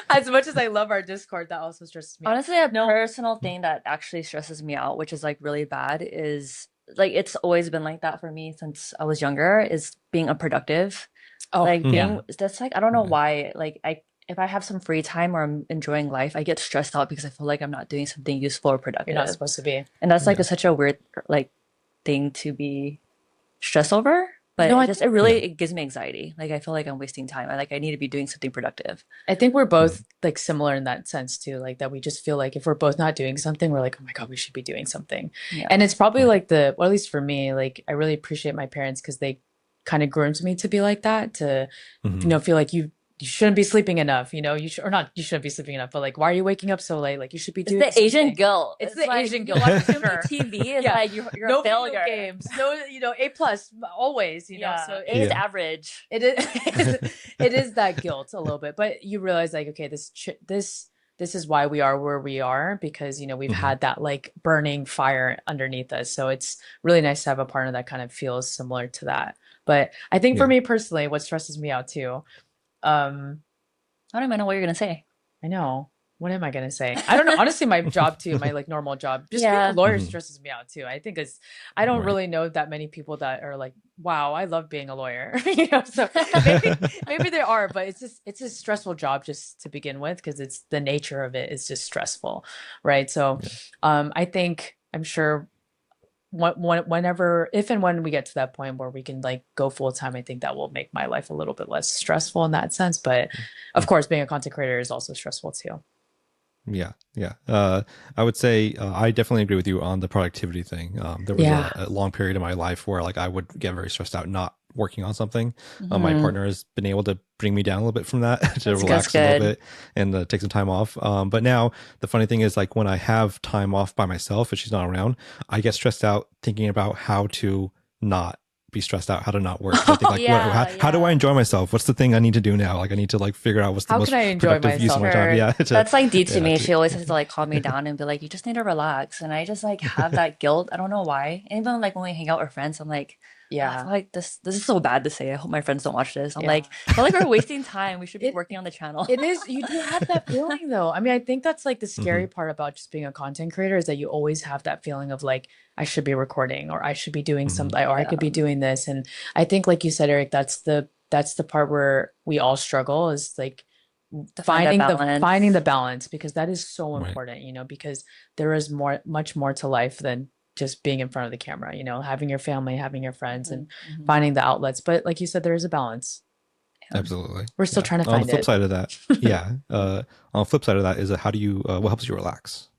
As much as I love our Discord, that also stresses me out. Honestly, a personal thing that actually stresses me out, which is like really bad, is like it's always been like that for me since I was younger, is being unproductive. That's like I don't know why. Like if I have some free time or I'm enjoying life, I get stressed out because I feel like I'm not doing something useful or productive. You're not supposed to be. And that's like such a weird like thing to be stressed over. But it really it gives me anxiety. Like I feel like I'm wasting time. I need to be doing something productive. I think we're both like similar in that sense too. Like that we just feel like if we're both not doing something, we're like, oh my God, we should be doing something. Yeah. And it's probably like well, at least for me, like I really appreciate my parents because they kind of groomed me to be like that, to feel like you shouldn't be sleeping enough, you shouldn't be sleeping enough, but like, why are you waking up so late? Like you should be doing the Asian guilt. It's the like, Asian guilt. You watch too many TV and like you're no a failure. Video games, no, A plus always, know. So A is average. It is it is that guilt a little bit, but you realize like, okay, this is why we are where we are, because we've had that like burning fire underneath us. So it's really nice to have a partner that kind of feels similar to that. But I think for me personally, what stresses me out too, I don't even know what you're gonna say. I know. What am I gonna say? I don't know. Honestly, my job too, my like normal job, just being a lawyer stresses me out too. I think I don't really know that many people that are like, wow, I love being a lawyer. So maybe they are, but it's a stressful job just to begin with, because it's the nature of it is just stressful, right? So, I'm sure whenever, if and when we get to that point where we can like go full time, I think that will make my life a little bit less stressful in that sense. But of course, being a content creator is also stressful too. Yeah. I would say I definitely agree with you on the productivity thing. There was a long period in my life where like I would get very stressed out not working on something. My partner has been able to bring me down a little bit from that to relax a little bit and take some time off. But now the funny thing is, like when I have time off by myself and she's not around, I get stressed out thinking about how to not be stressed out, how to not work. I think like how do I enjoy myself? What's the thing I need to do now? Like I need to like figure out what's the most productive use of my time. Yeah, that's like Dee to me. She always has to like calm me down and be like, you just need to relax. And I just like have that guilt. I don't know why. And even like when we hang out with friends, I'm like, like this is so bad to say. I hope my friends don't watch this. I'm like, I feel like we're wasting time. We should be working on the channel. It is. You do have that feeling though. I mean, I think that's like the scary part about just being a content creator, is that you always have that feeling of like, I should be recording, or I should be doing something, or I could be doing this. And I think, like you said, Eric, that's the part where we all struggle, is like finding the balance, because that is so important, because there is much more to life than just being in front of the camera, having your family, having your friends, and finding the outlets. But like you said, there is a balance. Absolutely. We're still trying to find it. On the flip side of that, on the flip side of that is how do you, what helps you relax?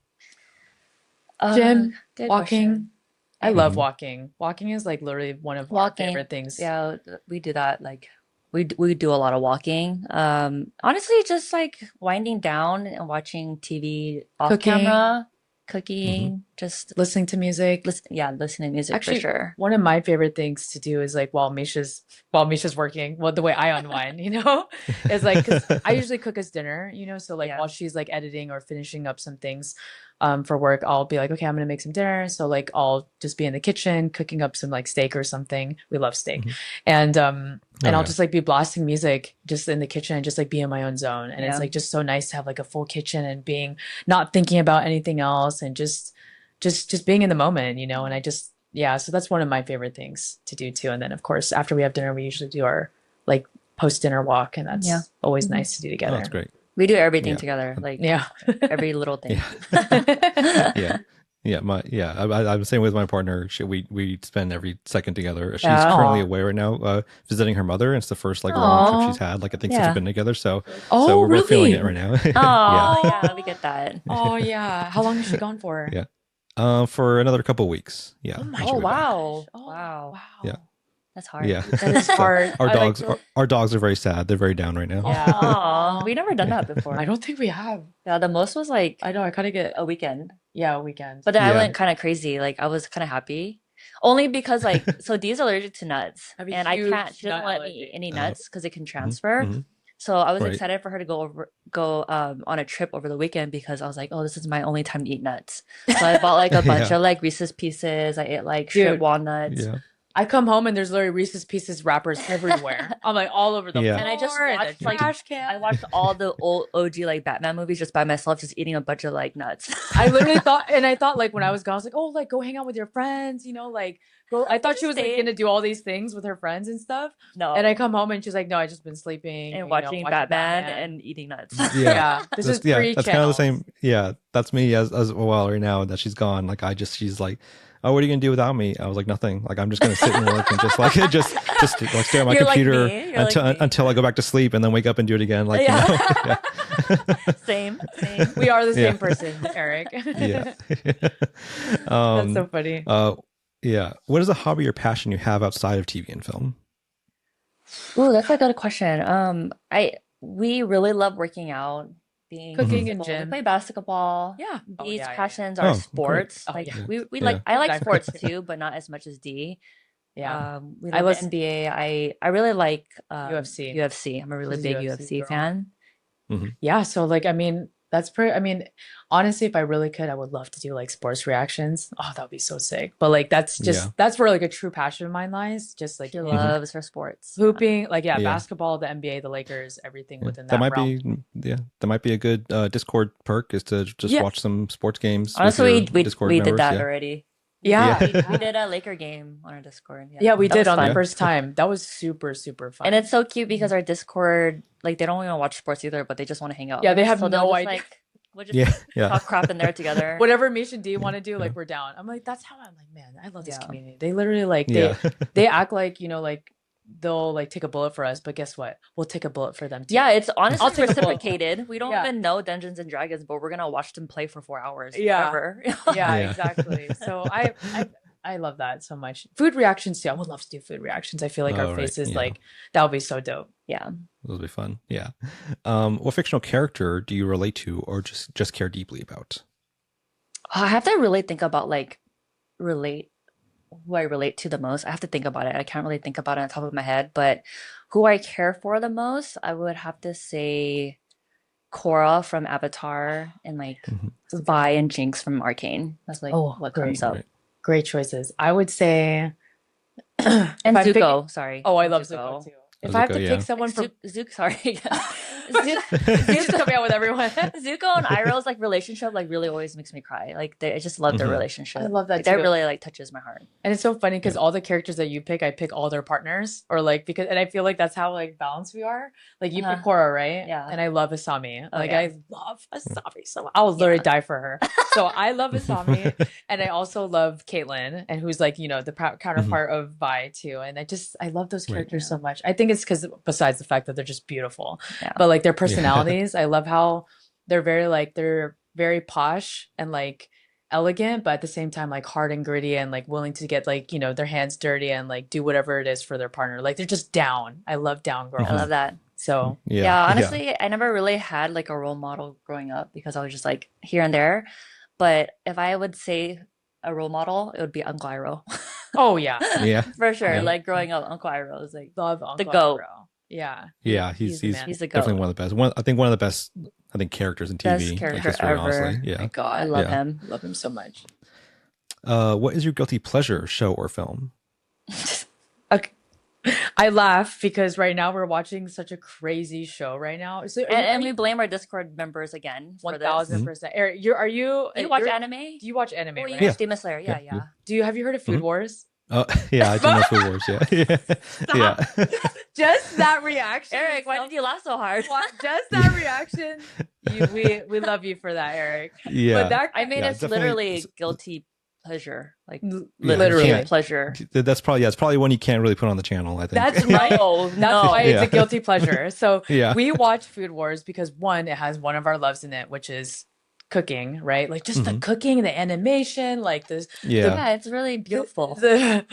Gym, walking. I love walking. Walking is like literally one of our favorite things. Yeah, we do that. Like we do a lot of walking. Honestly, just like winding down and watching TV off camera. Cooking, just listening to music. Listening to music. Actually, for sure. One of my favorite things to do is like while Meesha's working, the way I unwind, is like, 'cause I usually cook us dinner, so like while she's like editing or finishing up some things for work, I'll be like, okay, I'm gonna make some dinner. So like I'll just be in the kitchen cooking up some like steak or something. We love steak. And I'll just like be blasting music just in the kitchen and just like be in my own zone. And it's like just so nice to have like a full kitchen and being not thinking about anything else and just being in the moment, and I just so that's one of my favorite things to do too. And then of course after we have dinner, we usually do our like post dinner walk, and that's always nice to do together. Oh, that's great. We do everything together, like every little thing. I'm the same with my partner. We spend every second together. She's currently away right now, visiting her mother. And it's the first like long trip she's had, like I think since we've been together. So we're both feeling it right now. We get that. Oh yeah. How long is she gone for? For another couple of weeks. Yeah. Wow. Yeah. That's hard. Yeah. That is hard. Our dogs are very sad. They're very down right now. Yeah. We never done that before. I don't think we have. Yeah, the most was like, I know, I kind of get a weekend. Yeah, a weekend. But then I went kind of crazy. Like I was kind of happy. Only because like, so Dee's allergic to nuts. And I can't, she doesn't let me eat any nuts because it can transfer. So I was excited for her to go on a trip over the weekend, because I was like, oh, this is my only time to eat nuts. So I bought like a bunch of like Reese's Pieces. I ate like shrimp walnuts. Yeah. I come home and there's literally Reese's Pieces wrappers everywhere. I'm like all over the floor. And I just watched like I watched all the old OG like Batman movies just by myself, just eating a bunch of like nuts. I literally thought like when I was gone, I was like, oh, like go hang out with your friends, like go. I thought she was like gonna do all these things with her friends and stuff. No. And I come home and she's like, no, I just been sleeping and watching Batman and eating nuts. This is that's kind of the same. Yeah, that's me as well right now that she's gone. Like she's like, oh, what are you gonna do without me? I was like, nothing. Like I'm just gonna sit and work and just just like stare at my You're like computer me. You're like me. until I go back to sleep and then wake up and do it again. Like, Yeah. you know? Yeah. Same. We are the Yeah. same person, Eric. Yeah. That's so funny. Yeah. What is a hobby or passion you have outside of TV and film? Ooh, that's a good question. We really love working out, being Cooking and physical. We gym. play basketball. Yeah. Dee's Yeah. passions Oh, are great. sports. Oh, Like yeah. we Yeah. like I like Dive- sports too, but not as much as Dee. Yeah. We I love the listen- NBA. I really like UFC. UFC. I'm a really She's a big UFC UFC girl. fan. Yeah, so like I mean, that's pretty I mean, honestly, if I really could, I would love to do like sports reactions. Oh, that would be so sick. But like that's just Yeah. that's where like a true passion of mine lies. Just like She in loves her sports. hooping, like Yeah. basketball, the NBA, the Lakers, everything Yeah. within That that might realm. that might be a good Discord perk is to just Yeah. watch some sports games. with Honestly, your we Discord did members. that Yeah. already. Yeah. We did a Laker game on our Discord. Yeah, we That did was on the fun. first time. That was super, super fun. And it's so cute because our Discord, like they don't even watch sports either, but they just want to hang out. Yeah, they have So they'll no just, idea. like, we'll just Yeah. Yeah. talk crap in there together. Whatever Meesh and Dee want to do, like we're down. I'm like, that's how I'm like, man, I love this Yeah. community. They literally like Yeah. they act like, you know, like they'll like take a bullet for us, but guess what? We'll take a bullet for them too. Yeah, it's honestly I'll take a bullet. reciprocated. We don't Yeah. even know Dungeons and Dragons, but we're gonna watch them play for 4 hours. Yeah. Forever. Yeah, Yeah. exactly. So I love that so much. Food reactions too. I would love to do food reactions. I feel like Oh, our right. faces Yeah. like that would be so dope. Yeah. Those will be fun. Yeah. What fictional character do you relate to or just care deeply about? I have to really think about like who I relate to the most. I have to think about it. I can't really think about it on top of my head, but who I care for the most, I would have to say Korra from Avatar and like Vi and Jinx from Arcane. That's like Oh, what great. comes up. Right. Great choices. I would say And if I'm pick- Zuko, sorry. Oh, I love Zuko too. If I have to Zuko, pick yeah. someone from Zuko, sorry. Zuko's coming out with everyone. Zuko and Iroh's like relationship like really always makes me cry. Like I just love their Mhm. relationship. I love that Like, that too. really like touches my heart. And it's so funny because all the characters that you pick, I pick all their partners, or like because, and I feel like that's how like balanced we are. Like you pick Korra, right? Yeah. And I love Asami. Oh, Like yeah. I love Asami so much. I would literally die for her. So I love Asami, and I also love Caitlyn, and who's like the counterpart of Vi too. And I love those Right. characters so much. I think it's because besides the fact that they're just beautiful, Yeah. but like their personalities, I love how they're very posh and like elegant, but at the same time like hard and gritty and like willing to get like their hands dirty and like do whatever it is for their partner. Like they're just down. I love down girls. I love that. So Yeah, honestly, I never really had like a role model growing up because I was just like here and there. But if I would say a role model, it would be Uncle Iroh. oh yeah, Yeah. For sure. Yeah. Like growing up, Uncle Iroh was like love the Uncle goat. Iroh. Yeah, Yeah, He's he's the man. He's the definitely goat. one of the best. I think one of the best characters in Best TV like character history, ever. honestly. my Yeah. God, I love Yeah. him. love him so much. What is your guilty pleasure show or film? Okay. I laugh because right now we're watching such a crazy show right now. So And we blame our Discord members again for this. 1000%. Eric, you You watch anime? Do you watch anime? Oh, Right? you Yeah. watch Demon Slayer. Yeah, Yeah. yeah. Have you heard of Food Wars? Yeah, I do know Food Wars. Yeah. Yeah. Just that reaction. Eric, why did you laugh so hard? Just that reaction. We love you for that, Eric. Yeah. But that I mean, Yeah, it's definitely- literally guilty pleasure. Like Yeah, literally. you pleasure. That's probably one you can't really put on the channel, I think. That's right. No, That's no. why it's Yeah. a guilty pleasure. So Yeah. we watch Food Wars because one, it has one of our loves in it, which is cooking, right? Like just the cooking, the animation, like this. Yeah. Yeah, it's really beautiful. The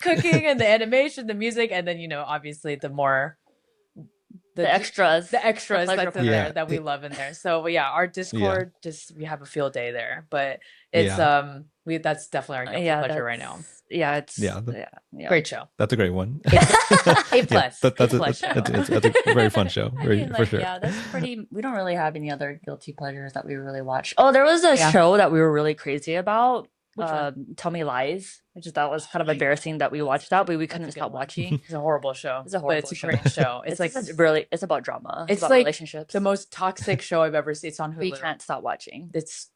cooking and the animation, the music, and then obviously the more The extras. the extras pleasure that's in part. there Yeah. that we love in there. So yeah, our Discord we have a field day there, but it's that's definitely our guilty pleasure right now. Yeah, it's Yeah. yeah. Great show. That's a great one. A plus. Yeah, that's A plus show. it's a very fun show, I mean, for like, sure. yeah, that's pretty. We don't really have any other guilty pleasures that we really watch. Oh, there was a Yeah. show that we were really crazy about. Which one? Tell Me Lies. I just thought was kind of embarrassing that we watched that, but we couldn't That's a good stop one. watching. It's a horrible show. It's a but horrible it's a show. great show. It's like it's about drama. it's about like relationships. the most toxic show I've ever seen. It's on Hulu. we can't stop watching. It's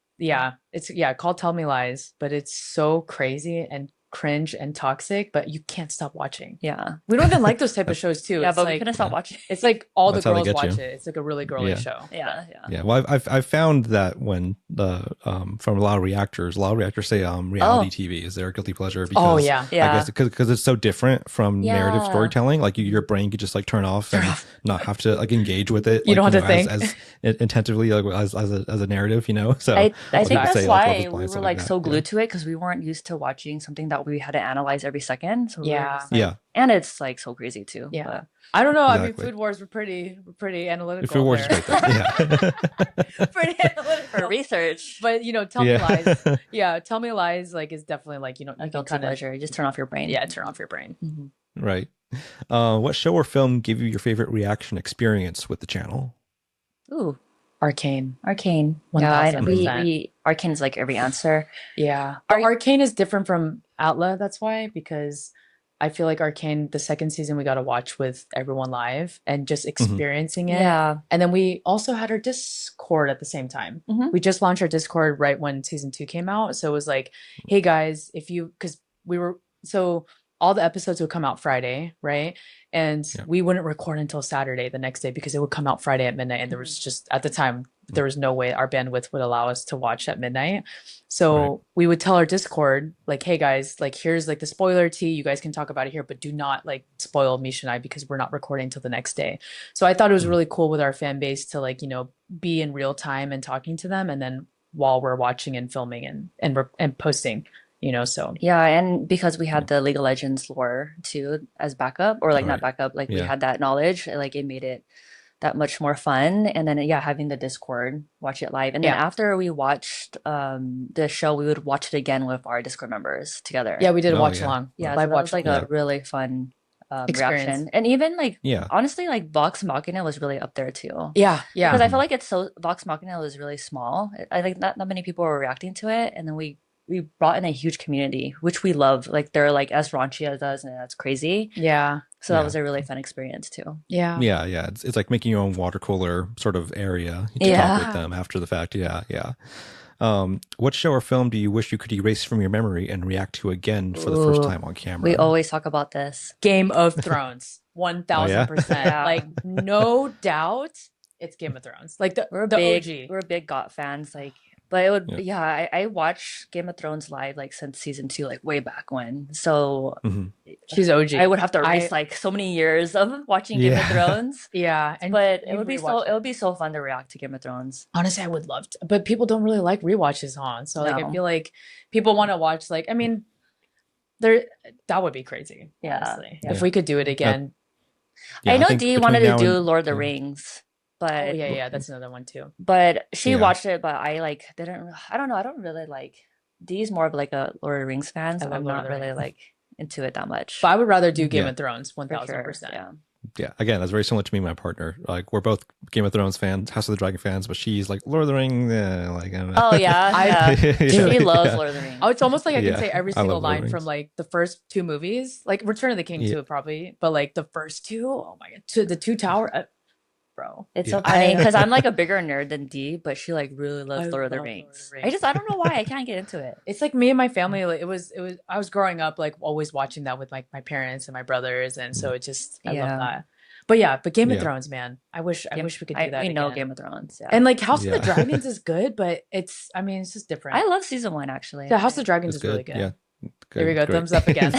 called Tell Me Lies, but it's so crazy and cringe and toxic, but you can't stop watching. Yeah. We don't even like those type of shows too. Yeah, It's but like, we couldn't stop watching. It's like all That's the how they girls get watch you. it. It's like a really girly show. Yeah. Yeah. Well, I've found that when from a lot of reactors say reality TV is their guilty pleasure because I guess because it's so different from narrative storytelling. Like your brain could just like turn off and not have to like engage with it. You don't have to think as intensively like as a narrative, you know. So I think that's why Love we Is Blind, were like so glued to it, because we weren't used to watching something that we had to analyze every second. So we were just like, and it's like so crazy too. Yeah. But. I don't know. Exactly. I mean, Food Wars were pretty analytical. Food Wars is great. Yeah. Pretty analytical for research. But you know, Tell Me Lies. Yeah, Tell Me Lies like is definitely like, you know, a guilty pleasure. You just turn off your brain. Yeah, turn off your brain. Mm-hmm. Right. What show or film gave you your favorite reaction experience with the channel? Ooh. Arcane. 1000%. Yeah, Arcane is like every answer. Yeah. Arcane is different from Outla, that's why, because I feel like Arcane, the second season, we got to watch with everyone live and just experiencing it. Yeah. And then we also had our Discord at the same time. We just launched our Discord right when season 2 came out. So it was like, hey guys, because all the episodes would come out Friday, right? And we wouldn't record until Saturday the next day because it would come out Friday at midnight. And there was just, at the time, there was no way our bandwidth would allow us to watch at midnight. So we would tell our Discord, like, hey guys, like, here's like the spoiler tea. You guys can talk about it here, but do not like spoil Meesh and I because we're not recording until the next day. So I thought it was really cool with our fan base to like, you know, be in real time and talking to them. And then while we're watching and filming and posting, you know, so. Yeah, and because we had the League of Legends lore too as backup, or like not backup, like we had that knowledge, like it made it that much more fun. And then having the Discord, watch it live. And then after we watched the show, we would watch it again with our Discord members together. Yeah, we did a watch along. Yeah, live watch was like a really fun reaction. And even like honestly, like Vox Machina was really up there too. Yeah. Because I feel like Vox Machina was really small. I think not many people were reacting to it. And then we brought in a huge community, which we love. Like they're like as raunchy as us, and that's crazy. Yeah. So that was a really fun experience too. Yeah. Yeah. It's like making your own water cooler sort of area to talk with them after the fact. Yeah. What show or film do you wish you could erase from your memory and react to again for the first time on camera? We always talk about this. Game of Thrones. 1000%. Like no doubt it's Game of Thrones. Like the OG. We're big GOT fans. Like, but it would, I watched Game of Thrones live like since season 2, like way back when. So she's OG. I would have to erase like so many years of watching Game of Thrones. But it would be so fun to react to Game of Thrones. Honestly, I would love to, but people don't really like rewatches, huh? So like I feel like people want to watch like, I mean, that would be crazy. Honestly. If we could do it again. I know Dee wanted to do Lord of the Rings. But that's another one too. But she watched it, but I like didn't. I don't know. I don't really like. Dee's more of like a Lord of the Rings fan, so I'm not really like into it that much. But I would rather do Game of Thrones 1000%. Yeah, again, that's very similar to me and my partner. Like we're both Game of Thrones fans, House of the Dragon fans, but she's like Lord of the Rings. Like I don't know. Oh yeah, she loves Lord of the Rings. Oh, it's almost like I can say every single line from like the first 2 movies, like Return of the King too, probably, but like the first 2. Oh my god, to the 2 Tower. Bro, it's so funny because I'm like a bigger nerd than Dee, but she like really loves Lord of the Rings. I don't know why I can't get into it. It's like me and my family. Like, it was. I was growing up like always watching that with like my parents and my brothers, and so it just I love that. But Game of Thrones, man, I wish we could do that. We know Game of Thrones, and like House of the Dragons is good, but it's just different. I love season 1 actually. The House of the Dragons is really good. Yeah, good, here we go, thumbs up again.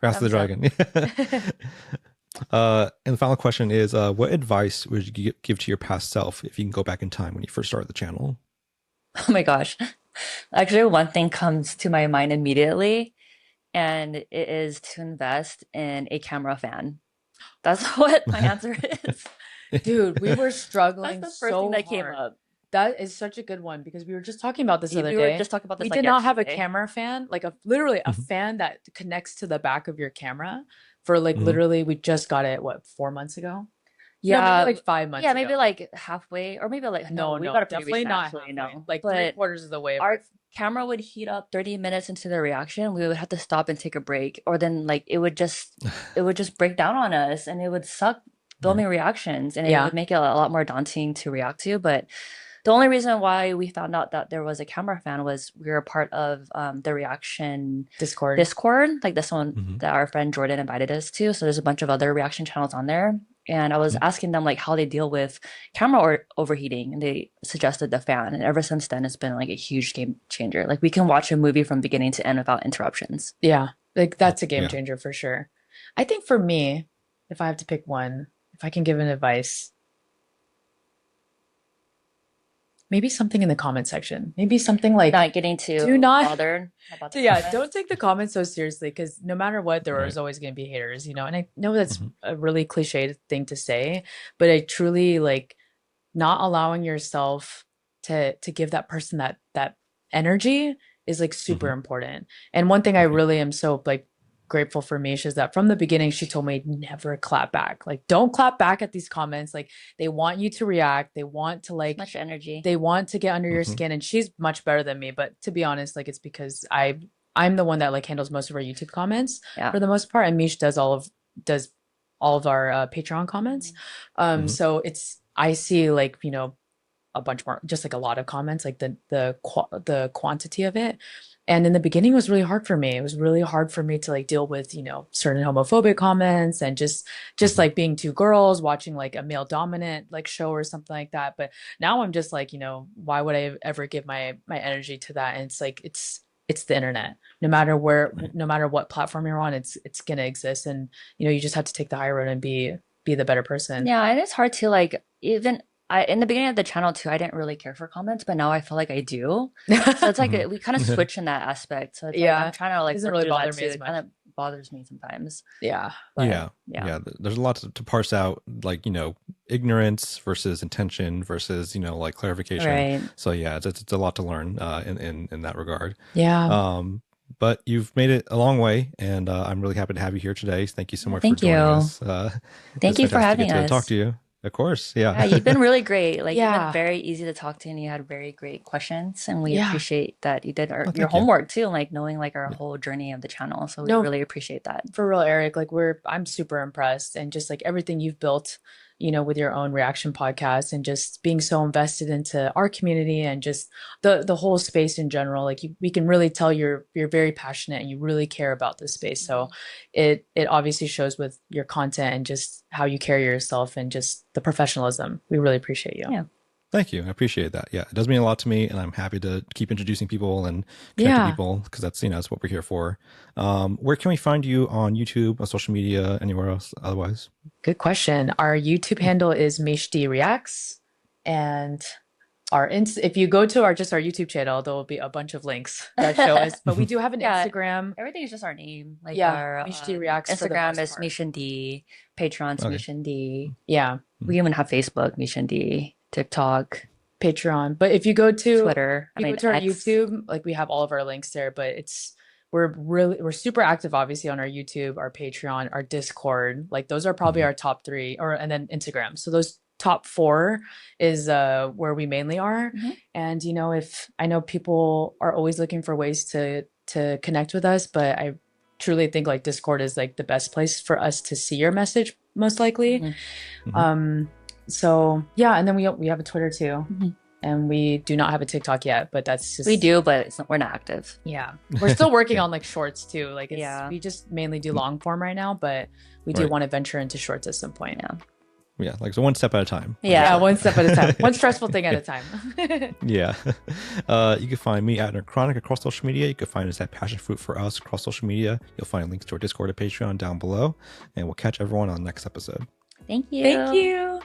House of the Dragon. And the final question is, what advice would you give to your past self if you can go back in time when you first started the channel? Oh my gosh. Actually, one thing comes to my mind immediately, and it is to invest in a camera fan. That's what my answer is. Dude, we were struggling. That's the first thing that came up. That is such a good one because we were just talking about this the other day. We were just talking about this. We did not have a camera fan, like literally a fan that connects to the back of your camera. For like literally, we just got it 4 months ago? Yeah, no, maybe like 5 months. Yeah, maybe like halfway, or maybe like no, we got it definitely not. Like 3/4 of the way. Our camera would heat up 30 minutes into the reaction. We would have to stop and take a break, or then like it would just break down on us, and it would suck filming reactions, and it would make it a lot more daunting to react to. But The only reason why we found out that there was a camera fan was we were part of the reaction Discord, like this one that our friend Jordan invited us to. So there's a bunch of other reaction channels on there. And I was asking them like how they deal with camera overheating, and they suggested the fan. And ever since then, it's been like a huge game changer. Like we can watch a movie from beginning to end without interruptions. Yeah, like that's a game changer for sure. I think for me, if I have to pick one, if I can give an advice, maybe something in the comment section. Maybe something like not getting too bothered about the comments. Don't take the comments so seriously, because no matter what, there is always going to be haters, you know. And I know that's a really cliched thing to say, but I truly like not allowing yourself to give that person that energy is like super important. And one thing I really am so like grateful for Meesh is that from the beginning she told me never clap back. Like don't clap back at these comments. Like they want you to react, they want to like much energy, they want to get under your skin. And she's much better than me, but to be honest, like it's because I'm the one that like handles most of our YouTube comments for the most part, and Meesh does all of our Patreon comments. So I see like, you know, a bunch more, just like a lot of comments, like the quantity of it. And in the beginning, it was really hard for me. It was really hard for me to like deal with, you know, certain homophobic comments and just like being two girls watching like a male dominant like show or something like that. But now I'm just like, you know, why would I ever give my energy to that? And it's like, it's the internet. No matter what platform you're on, it's going to exist. And, you know, you just have to take the high road and be the better person. Yeah. And it's hard to like, even in the beginning of the channel too, I didn't really care for comments, but now I feel like I do. So it's like we kind of switch in that aspect. So it's like, I'm trying to like, doesn't really bother me as much. And it bothers me sometimes. Yeah. But, yeah. There's a lot to parse out, like, you know, ignorance versus intention versus, you know, like clarification. Right. So yeah, it's a lot to learn in that regard. Yeah. But you've made it a long way, and I'm really happy to have you here today. Thank you so much for joining us. Thank you for having us. To talk to you. Of course. Yeah, you've been really great. Like you've been very easy to talk to, and you had very great questions, and we appreciate that you did your homework too, and like knowing like our whole journey of the channel. So we really appreciate that. For real, Eric, like I'm super impressed, and just like everything you've built, you know, with your own reaction podcast, and just being so invested into our community and just the whole space in general. Like we can really tell you're very passionate and you really care about this space. So it obviously shows with your content and just how you carry yourself and just the professionalism. We really appreciate you. Yeah. Thank you. I appreciate that. Yeah, it does mean a lot to me, and I'm happy to keep introducing people and connecting people, because that's, you know, that's what we're here for. Where can we find you on YouTube, on social media, anywhere else otherwise? Good question. Our YouTube handle is Meesh Dee Reacts, and if you go to our YouTube channel, there will be a bunch of links that show us. But we do have an Instagram. Everything is just our name. Like our Meesh Dee Reacts. Instagram is Meesh and Dee. Patreon's Meesh and Dee. Yeah. We even have Facebook, Meesh and Dee. TikTok, Patreon. But if you go to Twitter, go to our YouTube, like we have all of our links there. But we're super active, obviously, on our YouTube, our Patreon, our Discord. Like those are probably our top 3, and then Instagram. So those top 4 is where we mainly are. And you know, I know people are always looking for ways to connect with us, but I truly think like Discord is like the best place for us to see your message, most likely. So yeah, and then we have a Twitter too, and we do not have a TikTok yet, but that's just, we do, but we're not active. Yeah, we're still working on like shorts too. Like we just mainly do long form right now, but we do want to venture into shorts at some point. Yeah, like so one step at a time. Yeah, one step at a time. One stressful thing at a time. Yeah. You can find me at Necronic across social media. You can find us at Passionfruit for us across social media. You'll find links to our Discord and Patreon down below, and we'll catch everyone on the next episode. Thank you. Thank you.